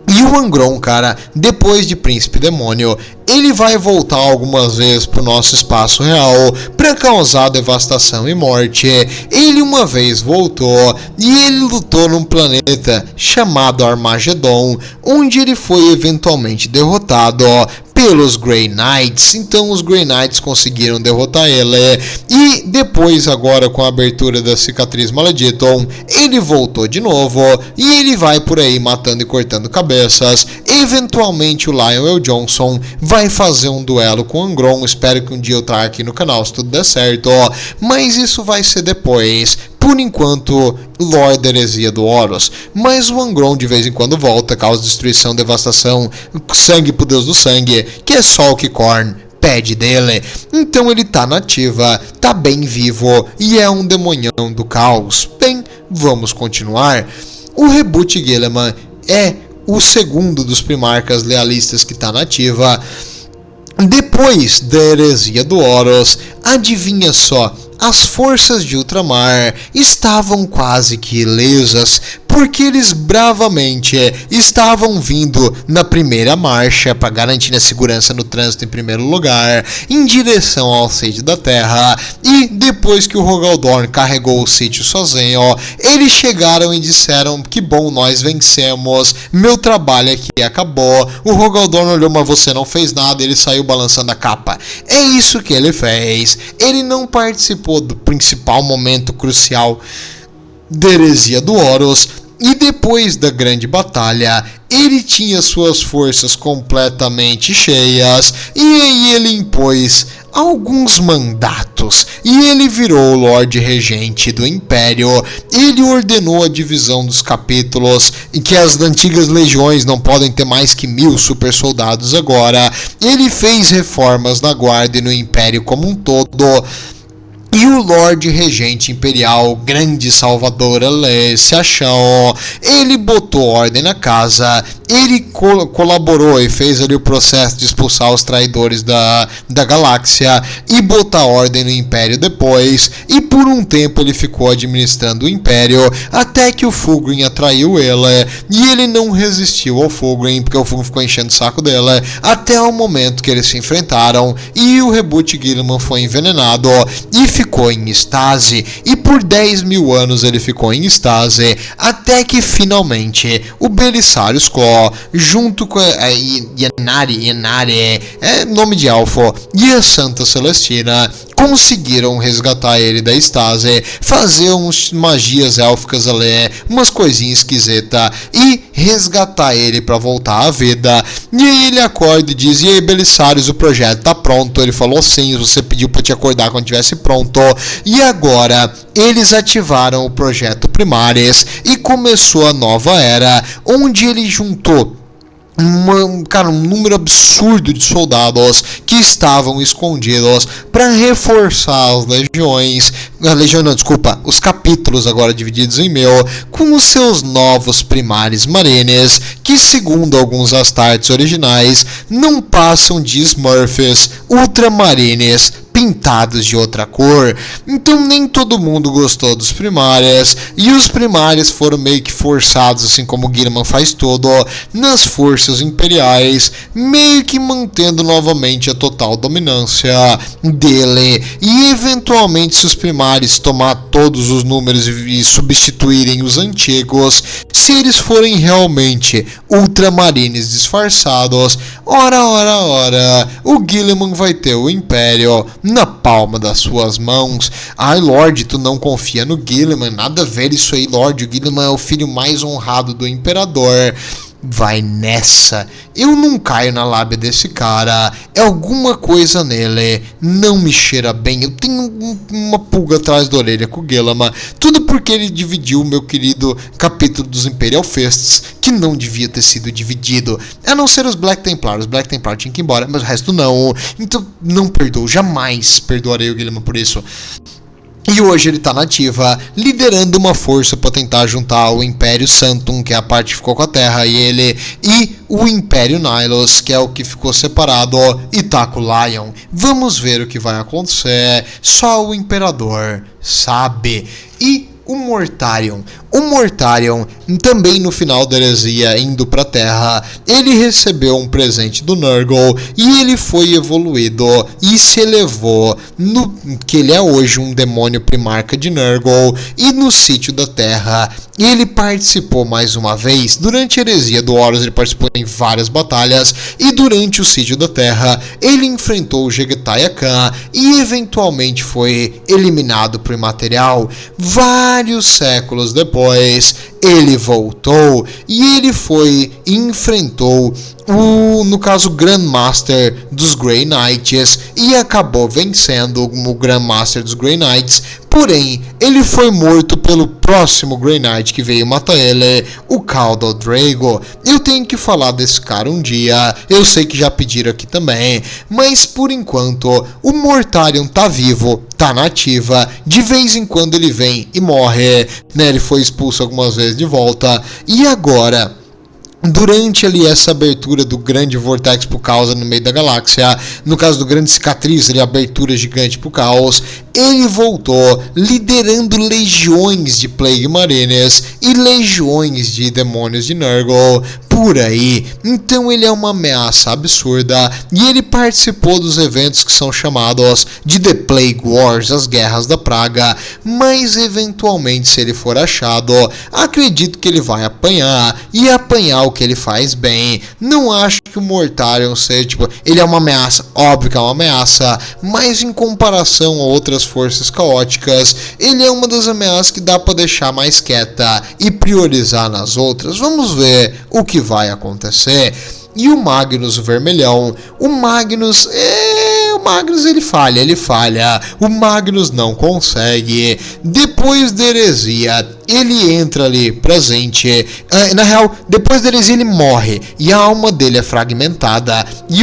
E o Angron, cara, depois de Príncipe Demônio, ele vai voltar algumas vezes pro nosso espaço real para causar devastação e morte. Ele uma vez voltou e ele lutou num planeta chamado Armagedon, onde ele foi eventualmente derrotado pelos Grey Knights. Então os Grey Knights conseguiram derrotar ele, e depois, agora com a abertura da cicatriz Malediton, ele voltou de novo e ele vai por aí matando e cortando cabeças. Eventualmente o Lionel Johnson vai fazer um duelo com o Angron. Espero que um dia eu traga aqui no canal se tudo der certo, mas isso vai ser depois. Por enquanto, Lord Heresia do Horus, mas o Angron de vez em quando volta, causa destruição, devastação, sangue pro Deus do Sangue, que é só o que Khorne pede dele. Então ele tá nativa, tá bem vivo e é um demonhão do caos. Bem, vamos continuar. O Reboot Guilliman é o segundo dos primarcas lealistas que tá nativa. Depois da Heresia do Horus, adivinha só, as forças de Ultramar estavam quase que ilesas, porque eles bravamente estavam vindo na primeira marcha para garantir a segurança no trânsito em primeiro lugar, em direção ao sítio da Terra, e depois que o Rogal Dorn carregou o sítio sozinho, eles chegaram e disseram: que bom, nós vencemos, meu trabalho aqui acabou. O Rogal Dorn olhou, mas você não fez nada, ele saiu balançando a capa. É isso que ele fez. Ele não participou do principal momento crucial da Heresia do Horus, e depois da grande batalha, ele tinha suas forças completamente cheias, e aí ele impôs alguns mandatos, e ele virou o Lorde Regente do Império. Ele ordenou a divisão dos capítulos, em que as antigas legiões não podem ter mais que 1000 super soldados agora. Ele fez reformas na guarda e no Império como um todo. E o Lorde Regente Imperial, grande salvador se achou, ele botou ordem na casa, ele colaborou e fez ali o processo de expulsar os traidores da galáxia e botar ordem no Império depois, e por um tempo ele ficou administrando o Império, até que o Fulgrim atraiu ele, e ele não resistiu ao Fulgrim, porque o Fulgrim ficou enchendo o saco dele, até o momento que eles se enfrentaram, e o Reboot Guilliman foi envenenado, e ficou em estase, e por 10.000 anos ele ficou em estase, até que finalmente o Belisarius Claw, junto com a Yenari, é nome de Elfo, e a Santa Celestina, conseguiram resgatar ele da estase, fazer umas magias élficas ali, umas coisinhas esquisitas, e resgatar ele para voltar à vida. E aí ele acorda e diz: e aí, Belisarius, o projeto tá pronto? Ele falou: sim, você pediu para te acordar quando estivesse pronto. E agora eles ativaram o projeto Primaris e começou a nova era, onde ele juntou um número absurdo de soldados que estavam escondidos para reforçar as legiões, os capítulos agora divididos em 1000, com os seus novos Primaris Marines, que segundo alguns Astartes originais não passam de Smurfs Ultramarines pintados de outra cor. Então nem todo mundo gostou dos Primaris, e os Primaris foram meio que forçados, assim como o Guilliman faz tudo, nas forças imperiais, meio que mantendo novamente a total dominância dele. E eventualmente, se os Primaris tomar todos os números e substituírem os antigos, se eles forem realmente Ultramarines disfarçados, ora, o Guilliman vai ter o Império na palma das suas mãos. Ai, Lorde, tu não confia no Guilliman? Nada a ver isso aí, Lorde. O Guilliman é o filho mais honrado do Imperador. Vai nessa. Eu não caio na lábia desse cara. É alguma coisa nele. Não me cheira bem. Eu tenho uma pulga atrás da orelha com o Guilliman. Tudo porque ele dividiu o meu querido capítulo dos Imperial Fists, que não devia ter sido dividido. A não ser os Black Templar. Os Black Templar tinham que ir embora, mas o resto não. Então não perdoo. Jamais perdoarei o Guilliman por isso. E hoje ele tá na ativa, liderando uma força para tentar juntar o Império Santum, que é a parte que ficou com a Terra, e o Império Nihilus, que é o que ficou separado, e tá com o Lion. Vamos ver o que vai acontecer, só o Imperador sabe. E o Mortarion. O Mortarion, também no final da heresia, indo pra Terra, ele recebeu um presente do Nurgle e ele foi evoluído e se elevou no que ele é hoje um demônio primarca de Nurgle. E no sítio da Terra ele participou mais uma vez. Durante a heresia do Horus ele participou em várias batalhas, e durante o sítio da Terra ele enfrentou o Jegetai Khan e eventualmente foi eliminado por imaterial. Vários séculos depois ele voltou e ele foi e enfrentou no caso, Grandmaster dos Grey Knights, e acabou vencendo o Grandmaster dos Grey Knights. Porém, ele foi morto pelo próximo Grey Knight que veio matar ele, o Khal Drogo. Eu tenho que falar desse cara um dia, eu sei que já pediram aqui também, mas por enquanto o Mortarion tá vivo, tá na ativa, de vez em quando ele vem e morre, né? Ele foi expulso algumas vezes de volta, e agora, durante ali essa abertura do grande Vortex pro Caos no meio da galáxia, no caso do grande cicatriz, ali, abertura gigante pro Caos, ele voltou liderando legiões de Plague Marines e legiões de demônios de Nurgle por aí. Então ele é uma ameaça absurda, e ele participou dos eventos que são chamados de The Plague Wars, as Guerras da Praga, mas eventualmente, se ele for achado, acredito que ele vai apanhar, e apanhar o que ele faz bem. Não acho que o Mortarion seja, ele é uma ameaça, óbvio que é uma ameaça, mas em comparação a outras forças caóticas, ele é uma das ameaças que dá para deixar mais quieta e priorizar nas outras. Vamos ver o que vai acontecer. E o Magnus Vermelhão, o Magnus ele falha, o Magnus não consegue. Depois da heresia, ele entra ali presente, na real, depois da heresia ele morre, e a alma dele é fragmentada, e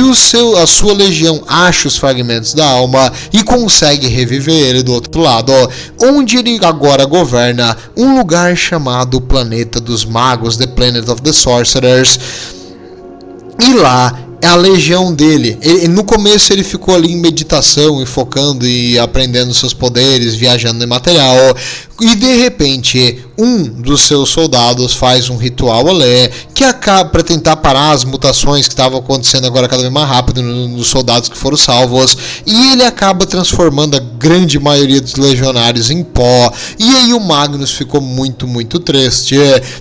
a sua legião acha os fragmentos da alma e consegue reviver ele do outro lado, onde ele agora governa um lugar chamado Planeta dos Magos, The Planet of the Sorcerers. E lá, a legião dele, no começo ele ficou ali em meditação e focando e aprendendo seus poderes, viajando em material, e de repente um dos seus soldados faz um ritual ali que acaba para tentar parar as mutações que estavam acontecendo agora cada vez mais rápido nos soldados que foram salvos, e ele acaba transformando a grande maioria dos legionários em pó. E aí o Magnus ficou muito, muito triste,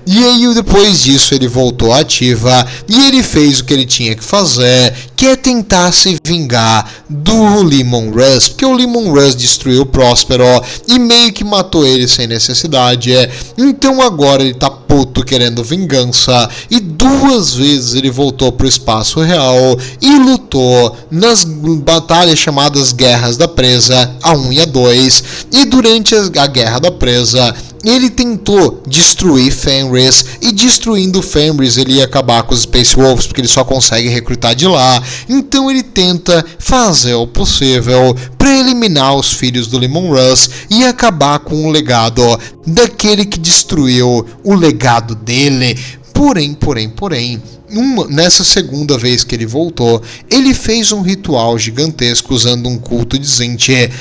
e aí depois disso ele voltou à ativa e ele fez o que ele tinha que fazer, que é tentar se vingar do Leman Russ, porque o Leman Russ destruiu o Próspero e meio que matou ele sem necessidade. Então agora ele tá puto querendo vingança, e 2 vezes ele voltou pro espaço real e lutou nas batalhas chamadas Guerras da Presa, a 1 e a 2, e durante a Guerra da Presa ele tentou destruir Fenris, e destruindo Fenris ele ia acabar com os Space Wolves, porque ele só consegue recrutar de lá. Então ele tenta fazer o possível para eliminar os filhos do Leman Russ e acabar com o legado daquele que destruiu o legado dele. Porém, nessa segunda vez que ele voltou, ele fez um ritual gigantesco usando um culto de Tzeentch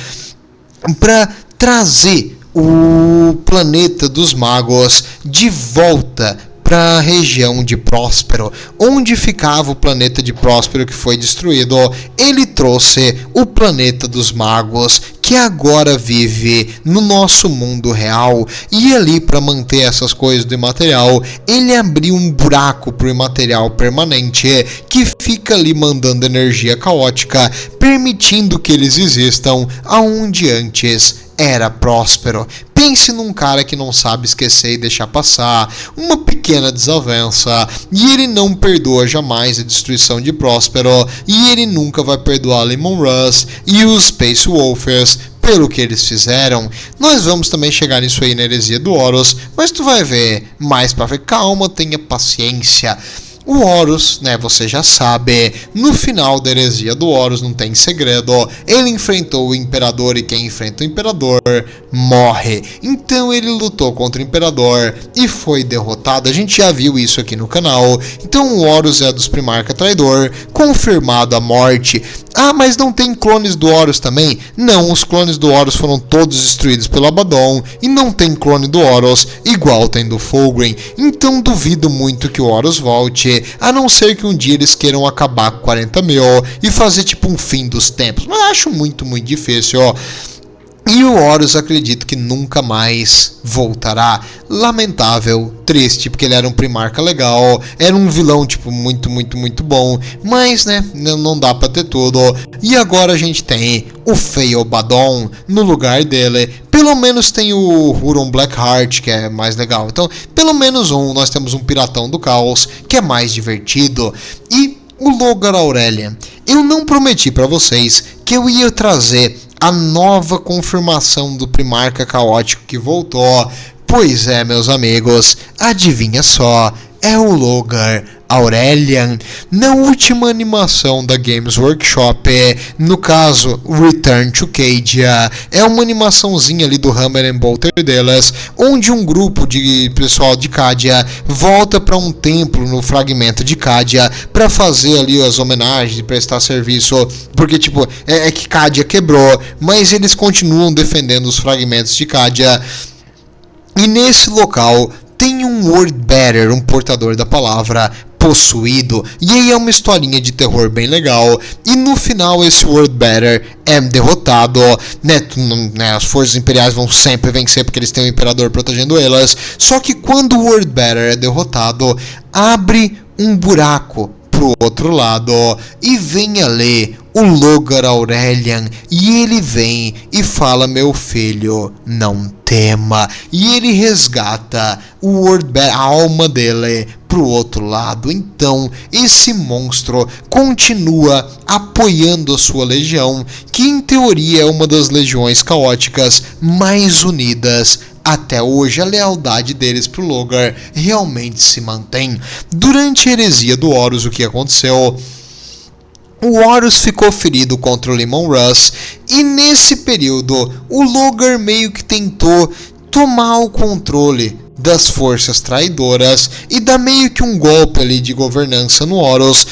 para trazer o planeta dos magos de volta para a região de Próspero, onde ficava o planeta de Próspero que foi destruído. Ele trouxe o planeta dos magos, que agora vive no nosso mundo real, e ali, para manter essas coisas do imaterial, ele abriu um buraco para o imaterial permanente, que fica ali mandando energia caótica, permitindo que eles existam aonde antes era Próspero. Pense num cara que não sabe esquecer e deixar passar uma pequena desavença, e ele não perdoa jamais a destruição de Próspero, e ele nunca vai perdoar Leman Russ e os Space Wolfers pelo que eles fizeram. Nós vamos também chegar nisso aí na heresia do Horus, mas tu vai ver mais pra ver. Calma, tenha paciência. O Horus, né, você já sabe, no final da heresia do Horus não tem segredo, ele enfrentou o Imperador e quem enfrenta o Imperador morre. Então ele lutou contra o Imperador e foi derrotado, a gente já viu isso aqui no canal. Então o Horus é dos Primarca Traidor, confirmado a morte. Ah, mas não tem clones do Horus também? Não, os clones do Horus foram todos destruídos pelo Abaddon e não tem clone do Horus igual tem do Fulgrim. Então duvido muito que o Horus volte, a não ser que um dia eles queiram acabar com 40 mil e fazer tipo um fim dos tempos. Mas acho muito difícil, ó. E o Horus acredito que nunca mais voltará. Lamentável, triste, porque ele era um Primarca legal, era um vilão tipo muito bom, mas né, não dá pra ter tudo. E agora a gente tem o feio Abaddon no lugar dele. Pelo menos tem o Huron Blackheart, que é mais legal. Então, pelo menos nós temos um Piratão do Caos, que é mais divertido. E o Logar Aurelian. Eu não prometi pra vocês que eu ia trazer a nova confirmação do Primarca Caótico que voltou. Pois é, meus amigos, adivinha só, é o Logar Aurelian. Na última animação da Games Workshop, no caso Return to Cadia, é uma animaçãozinha ali do Hammer and Bolter delas, onde um grupo de pessoal de Cadia volta para um templo no fragmento de Cadia para fazer ali as homenagens e prestar serviço, porque tipo, é que Cadia quebrou, mas eles continuam defendendo os fragmentos de Cadia. E nesse local tem um Wordbearer, um portador da palavra, possuído. E aí é uma historinha de terror bem legal. E no final esse Wordbearer é derrotado, né? As forças imperiais vão sempre vencer porque eles têm o Imperador protegendo elas. Só que quando o Wordbearer é derrotado, abre um buraco pro outro lado e vem ali o Logar Aurelian, e ele vem e fala: meu filho, não tema. E ele resgata o Wordbearer, a alma dele, pro outro lado. Então esse monstro continua apoiando a sua legião, que em teoria é uma das legiões caóticas mais unidas até hoje. A lealdade deles pro Logar realmente se mantém. Durante a heresia do Horus, o que aconteceu? O Horus ficou ferido contra o Leman Russ, e nesse período o Logar meio que tentou tomar o controle das forças traidoras e dar meio que um golpe ali de governança no Horus.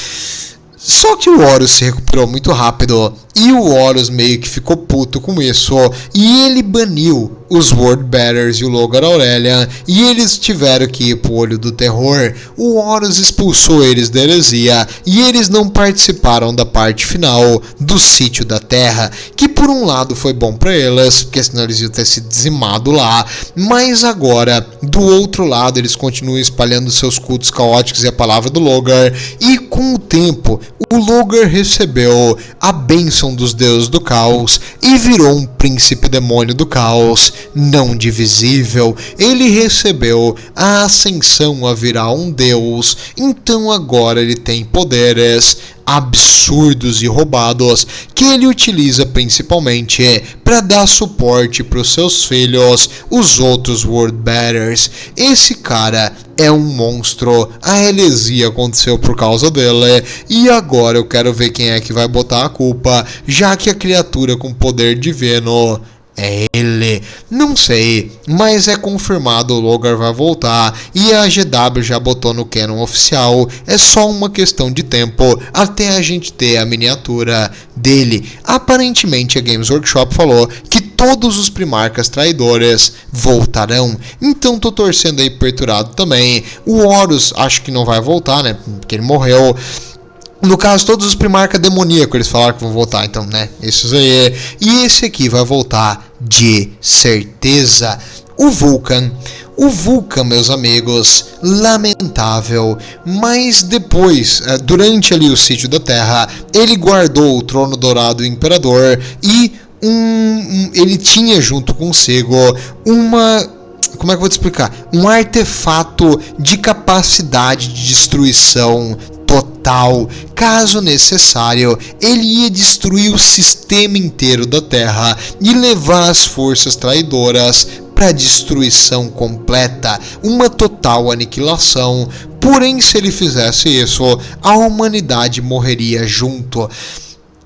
Só que o Horus se recuperou muito rápido e o Horus meio que ficou puto com isso, e ele baniu os Wordbearers e o Logar Aurelian, e eles tiveram que ir pro olho do terror. O Horus expulsou eles da heresia e eles não participaram da parte final do Sítio da Terra, que por um lado foi bom para eles, porque senão eles iam ter se dizimado lá, mas agora do outro lado eles continuam espalhando seus cultos caóticos e a palavra do Logar, e com o tempo o Logar recebeu a bênção dos deuses do caos e virou um príncipe demônio do caos, não divisível. Ele recebeu a ascensão a virar um deus, então agora ele tem poderes absurdos e roubados que ele utiliza principalmente para dar suporte para os seus filhos, os outros Wordbearers. Esse cara é um monstro, a heresia aconteceu por causa dele, e agora eu quero ver quem é que vai botar a culpa, já que a criatura com poder divino é ele. Não sei, mas é confirmado, o Logar vai voltar e a GW já botou no canon oficial. É só uma questão de tempo até a gente ter a miniatura dele. Aparentemente a Games Workshop falou que todos os Primarcas traidores voltarão, então tô torcendo aí perturado também. O Horus acho que não vai voltar, né, porque ele morreu. No caso, todos os Primarca demoníacos eles falaram que vão voltar, então, né, esses aí. E esse aqui vai voltar de certeza. O Vulcan, meus amigos, lamentável, mas depois, durante ali o Sítio da Terra, ele guardou o Trono Dourado do Imperador e ele tinha junto consigo como é que eu vou te explicar? Um artefato de capacidade de destruição total. Caso necessário, ele ia destruir o sistema inteiro da Terra e levar as forças traidoras para destruição completa, uma total aniquilação. Porém, se ele fizesse isso, a humanidade morreria junto.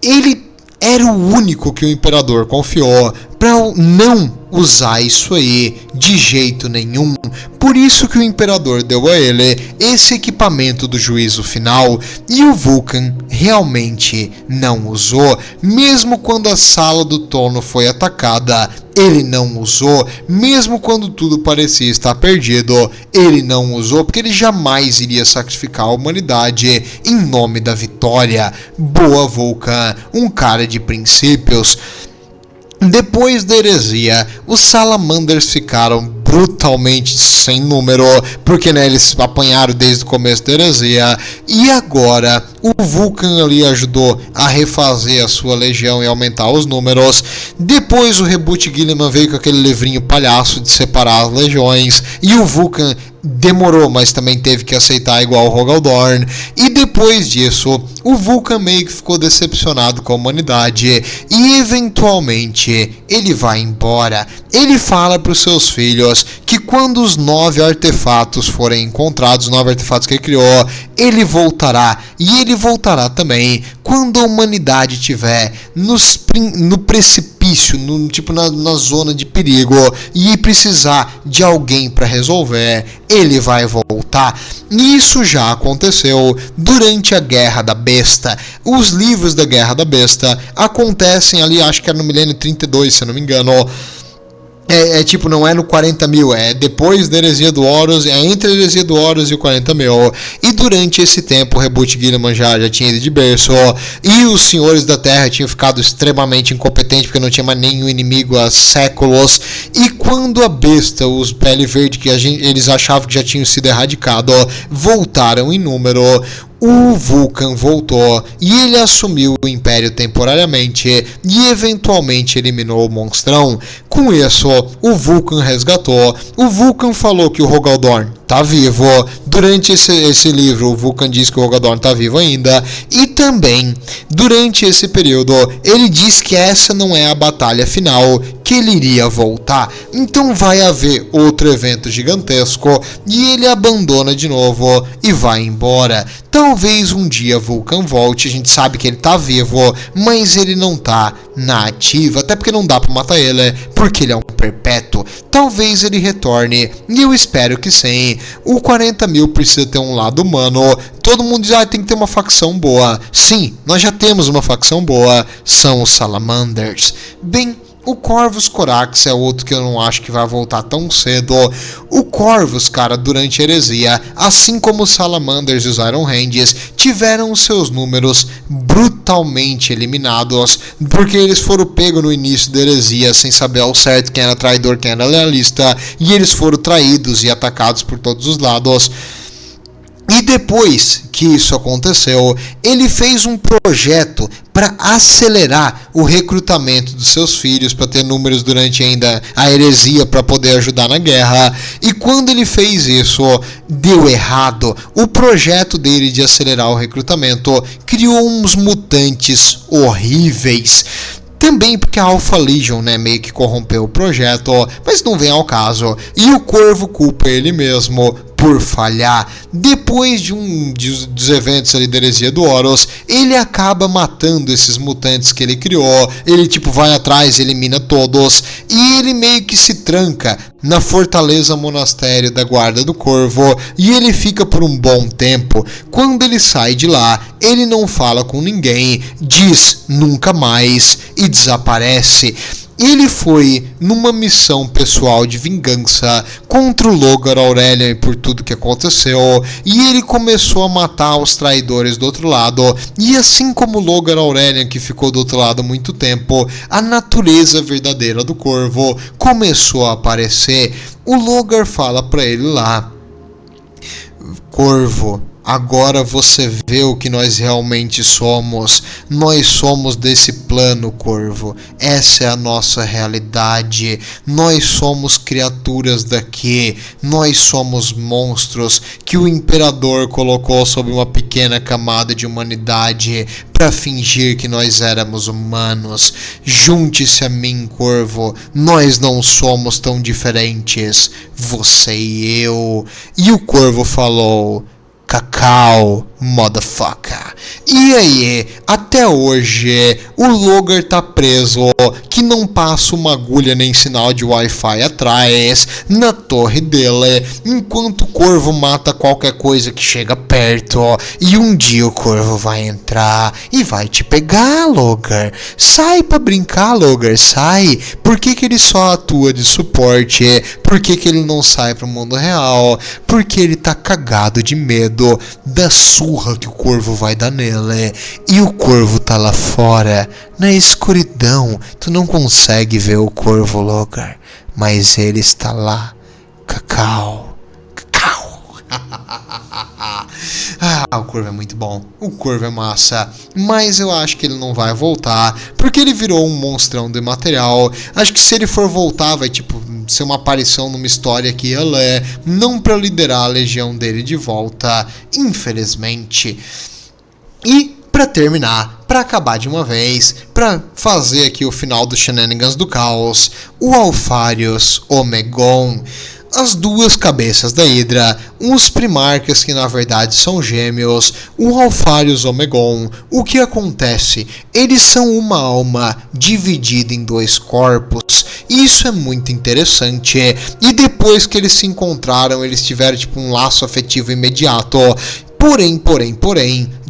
Ele era o único que o imperador confiou para não usar isso aí de jeito nenhum. Por isso que o imperador deu a ele esse equipamento do juízo final, e o Vulcan realmente não usou. Mesmo quando a sala do trono foi atacada, ele não usou. Mesmo quando tudo parecia estar perdido, ele não usou, porque ele jamais iria sacrificar a humanidade em nome da vitória. Boa, Vulcan, um cara de princípios. Depois da heresia, os Salamanders ficaram brutalmente sem número, porque eles apanharam desde o começo da heresia, e agora o Vulcan ali ajudou a refazer a sua legião e aumentar os números. Depois o Reboot Guilliman veio com aquele livrinho palhaço de separar as legiões, e o Vulcan demorou, mas também teve que aceitar igual o Rogal Dorn. E depois disso, o Vulcan meio que ficou decepcionado com a humanidade e eventualmente ele vai embora. Ele fala para os seus filhos que quando os 9 artefatos forem encontrados, os 9 artefatos que ele criou, ele voltará. E ele voltará também quando a humanidade estiver no precipício, na zona de perigo, e precisar de alguém para resolver, ele vai voltar. E isso já aconteceu durante a Guerra da Besta. Os livros da Guerra da Besta acontecem ali, acho que era no milênio 32, se eu não me engano. Não é no 40 mil, é depois da heresia do Horus, é entre a heresia do Horus e o 40 mil. E durante esse tempo o Reboot Guilliman já tinha ido de berço, e os senhores da Terra tinham ficado extremamente incompetentes, porque não tinha mais nenhum inimigo há séculos. E quando a besta, os pele verde, que eles achavam que já tinham sido erradicados, voltaram em número, o Vulcan voltou e ele assumiu o Império temporariamente e eventualmente eliminou o monstrão. Com isso, o Vulcan resgatou. O Vulcan falou que o Rogal Dorn tá vivo. Durante esse livro, o Vulcan diz que o Rogal Dorn tá vivo ainda. E também, durante esse período, ele diz que essa não é a batalha final, que ele iria voltar. Então vai haver outro evento gigantesco e ele abandona de novo e vai embora. Talvez um dia Vulcan volte, a gente sabe que ele tá vivo, mas ele não tá na ativa, até porque não dá pra matar ele, porque ele é um perpétuo. Talvez ele retorne, e eu espero que sim. O 40 mil precisa ter um lado humano. Todo mundo diz, tem que ter uma facção boa. Sim, nós já temos uma facção boa, são os Salamanders. Bem, o Corvus Corax é outro que eu não acho que vai voltar tão cedo. O Corvus, cara, durante a heresia, assim como os Salamanders e os Iron Hands, tiveram os seus números brutalmente eliminados, porque eles foram pegos no início da heresia sem saber ao certo quem era traidor, quem era lealista, e eles foram traídos e atacados por todos os lados. E depois que isso aconteceu, ele fez um projeto para acelerar o recrutamento dos seus filhos, para ter números durante ainda a heresia, para poder ajudar na guerra. E quando ele fez isso, deu errado. O projeto dele de acelerar o recrutamento criou uns mutantes horríveis. Também porque a Alpha Legion, meio que corrompeu o projeto, mas não vem ao caso. E o Corvo culpa ele mesmo por falhar. Depois dos eventos ali da heresia do Horus, ele acaba matando esses mutantes que ele criou. Ele vai atrás, elimina todos, e ele meio que se tranca na fortaleza monastério da Guarda do Corvo, e ele fica por um bom tempo. Quando ele sai de lá, ele não fala com ninguém, diz nunca mais e desaparece. Ele foi numa missão pessoal de vingança contra o Logar Aurelian por tudo que aconteceu, e ele começou a matar os traidores do outro lado. E assim como o Logar Aurelian, que ficou do outro lado há muito tempo, a natureza verdadeira do Corvo começou a aparecer. O Logar fala pra ele lá: Corvo, agora você vê o que nós realmente somos. Nós somos desse plano, Corvo. Essa é a nossa realidade. Nós somos criaturas daqui. Nós somos monstros que o Imperador colocou sob uma pequena camada de humanidade para fingir que nós éramos humanos. Junte-se a mim, Corvo. Nós não somos tão diferentes, você e eu. E o Corvo falou: Cacau, motherfucker. E aí, até hoje, o Logar tá preso, que não passa uma agulha nem sinal de Wi-Fi atrás, na torre dele, enquanto o Corvo mata qualquer coisa que chega perto. E um dia o Corvo vai entrar e vai te pegar, Logar. Sai pra brincar, Logar, sai. Por que ele só atua de suporte? Por que ele não sai pro mundo real? Porque ele tá cagado de medo da surra que o Corvo vai dar nele. E o Corvo tá lá fora, na escuridão. Tu não consegue ver o Corvo, Logar, mas ele está lá. Cacau. O Corvo é muito bom, o Corvo é massa, mas eu acho que ele não vai voltar, porque ele virou um monstrão de material. Acho que se ele for voltar, vai ser uma aparição numa história que ele é, não pra liderar a legião dele de volta, infelizmente. E pra terminar, pra acabar de uma vez, pra fazer aqui o final dos Shenanigans do Caos, o Alpharius Omegon, as duas cabeças da Hydra, os Primarcas que na verdade são gêmeos, o Alpharius Omegon. O que acontece? Eles são uma alma dividida em dois corpos. Isso é muito interessante. E depois que eles se encontraram, eles tiveram um laço afetivo imediato. Porém,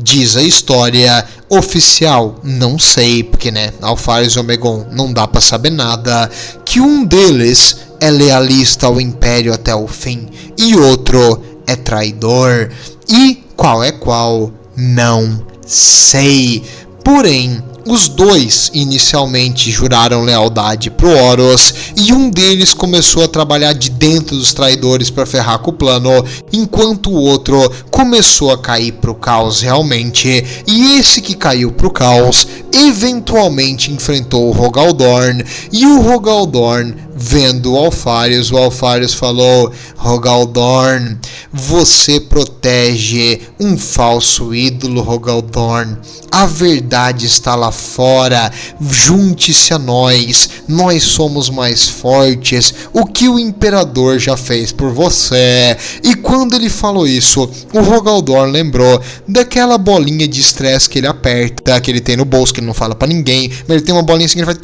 diz a história oficial, não sei, porque Alpharius e Omegon não dá pra saber nada, que um deles é lealista ao Império até o fim e outro é traidor. E qual é qual? Não sei. Porém, os dois inicialmente juraram lealdade pro Horus e um deles começou a trabalhar de dentro dos traidores para ferrar com o plano, enquanto o outro começou a cair pro caos realmente. E esse que caiu pro caos eventualmente enfrentou o Rogaldorn, e o Rogaldorn, vendo o Alpharius falou: Rogaldorn, você protege um falso ídolo, Rogaldorn. A verdade está lá fora. Junte-se a nós. Nós somos mais fortes. O que o Imperador já fez por você. E quando ele falou isso, o Rogaldorn lembrou daquela bolinha de estresse que ele aperta, que ele tem no bolso, que ele não fala pra ninguém, mas ele tem uma bolinha assim que ele faz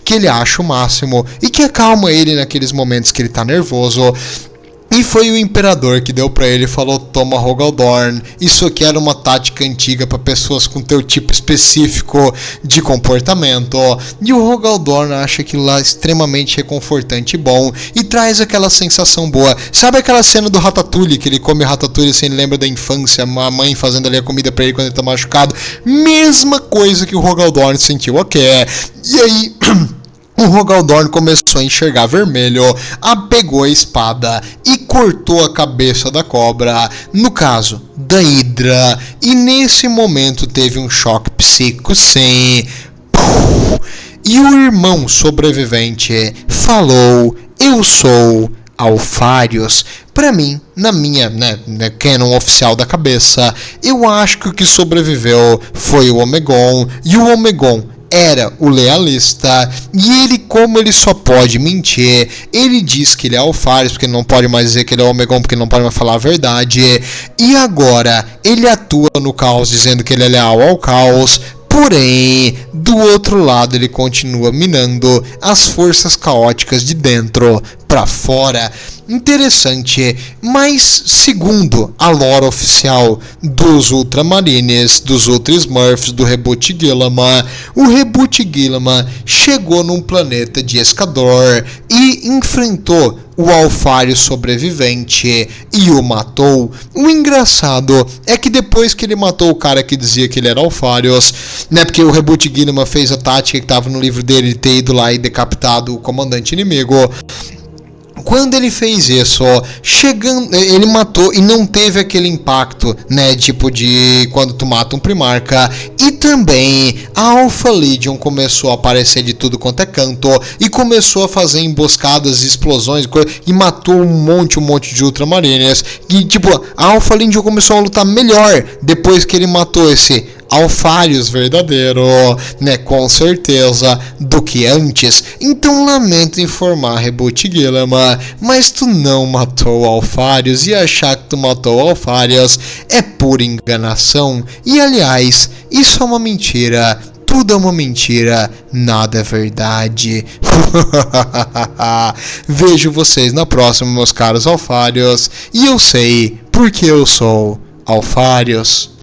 que ele acha o máximo e que acalma ele naqueles momentos que ele tá nervoso. E foi o Imperador que deu pra ele e falou: toma, Rogaldorn, isso aqui era uma tática antiga para pessoas com teu tipo específico de comportamento. E o Rogaldorn acha aquilo lá extremamente reconfortante e bom, e traz aquela sensação boa. Sabe aquela cena do Ratatouille, que ele come Ratatouille assim, ele lembra da infância, a mãe fazendo ali a comida pra ele quando ele tá machucado? Mesma coisa que o Rogaldorn sentiu, ok. E aí o Rogaldorn começou a enxergar vermelho, pegou a espada e cortou a cabeça da cobra, no caso, da Hydra. E nesse momento teve um choque psíquico, sim. E o irmão sobrevivente falou: eu sou Alpharius. Pra mim, na minha canon oficial da cabeça, eu acho que o que sobreviveu foi o Omegon, e o Omegon era o lealista, e ele, como ele só pode mentir, ele diz que ele é Alpharius, porque ele não pode mais dizer que ele é Omegon, porque ele não pode mais falar a verdade, e agora ele atua no caos dizendo que ele é leal ao caos. Porém, do outro lado, ele continua minando as forças caóticas de dentro para fora. Interessante, mas segundo a lore oficial dos Ultramarines, dos Ultra Smurfs, do Reboot Guilliman, o Reboot Guilliman chegou num planeta de Escador e enfrentou o Alpharius sobrevivente e o matou. O engraçado é que depois que ele matou o cara que dizia que ele era Alpharius, porque o Reboot Guilliman fez a tática que estava no livro dele de ter ido lá e decapitado o comandante inimigo. Quando ele fez isso, ele matou e não teve aquele impacto, de quando tu mata um Primarca. E também a Alpha Legion começou a aparecer de tudo quanto é canto e começou a fazer emboscadas, explosões e matou um monte de Ultramarines. E a Alpha Legion começou a lutar melhor depois que ele matou esse Alfarius verdadeiro, né, com certeza, do que antes. Então lamento informar, Reboot Guilherme, mas tu não matou Alfarius, e achar que tu matou Alfarius é pura enganação. E aliás, isso é uma mentira. Tudo é uma mentira, nada é verdade. Vejo vocês na próxima, meus caros Alfarius, e eu sei porque eu sou Alfarius.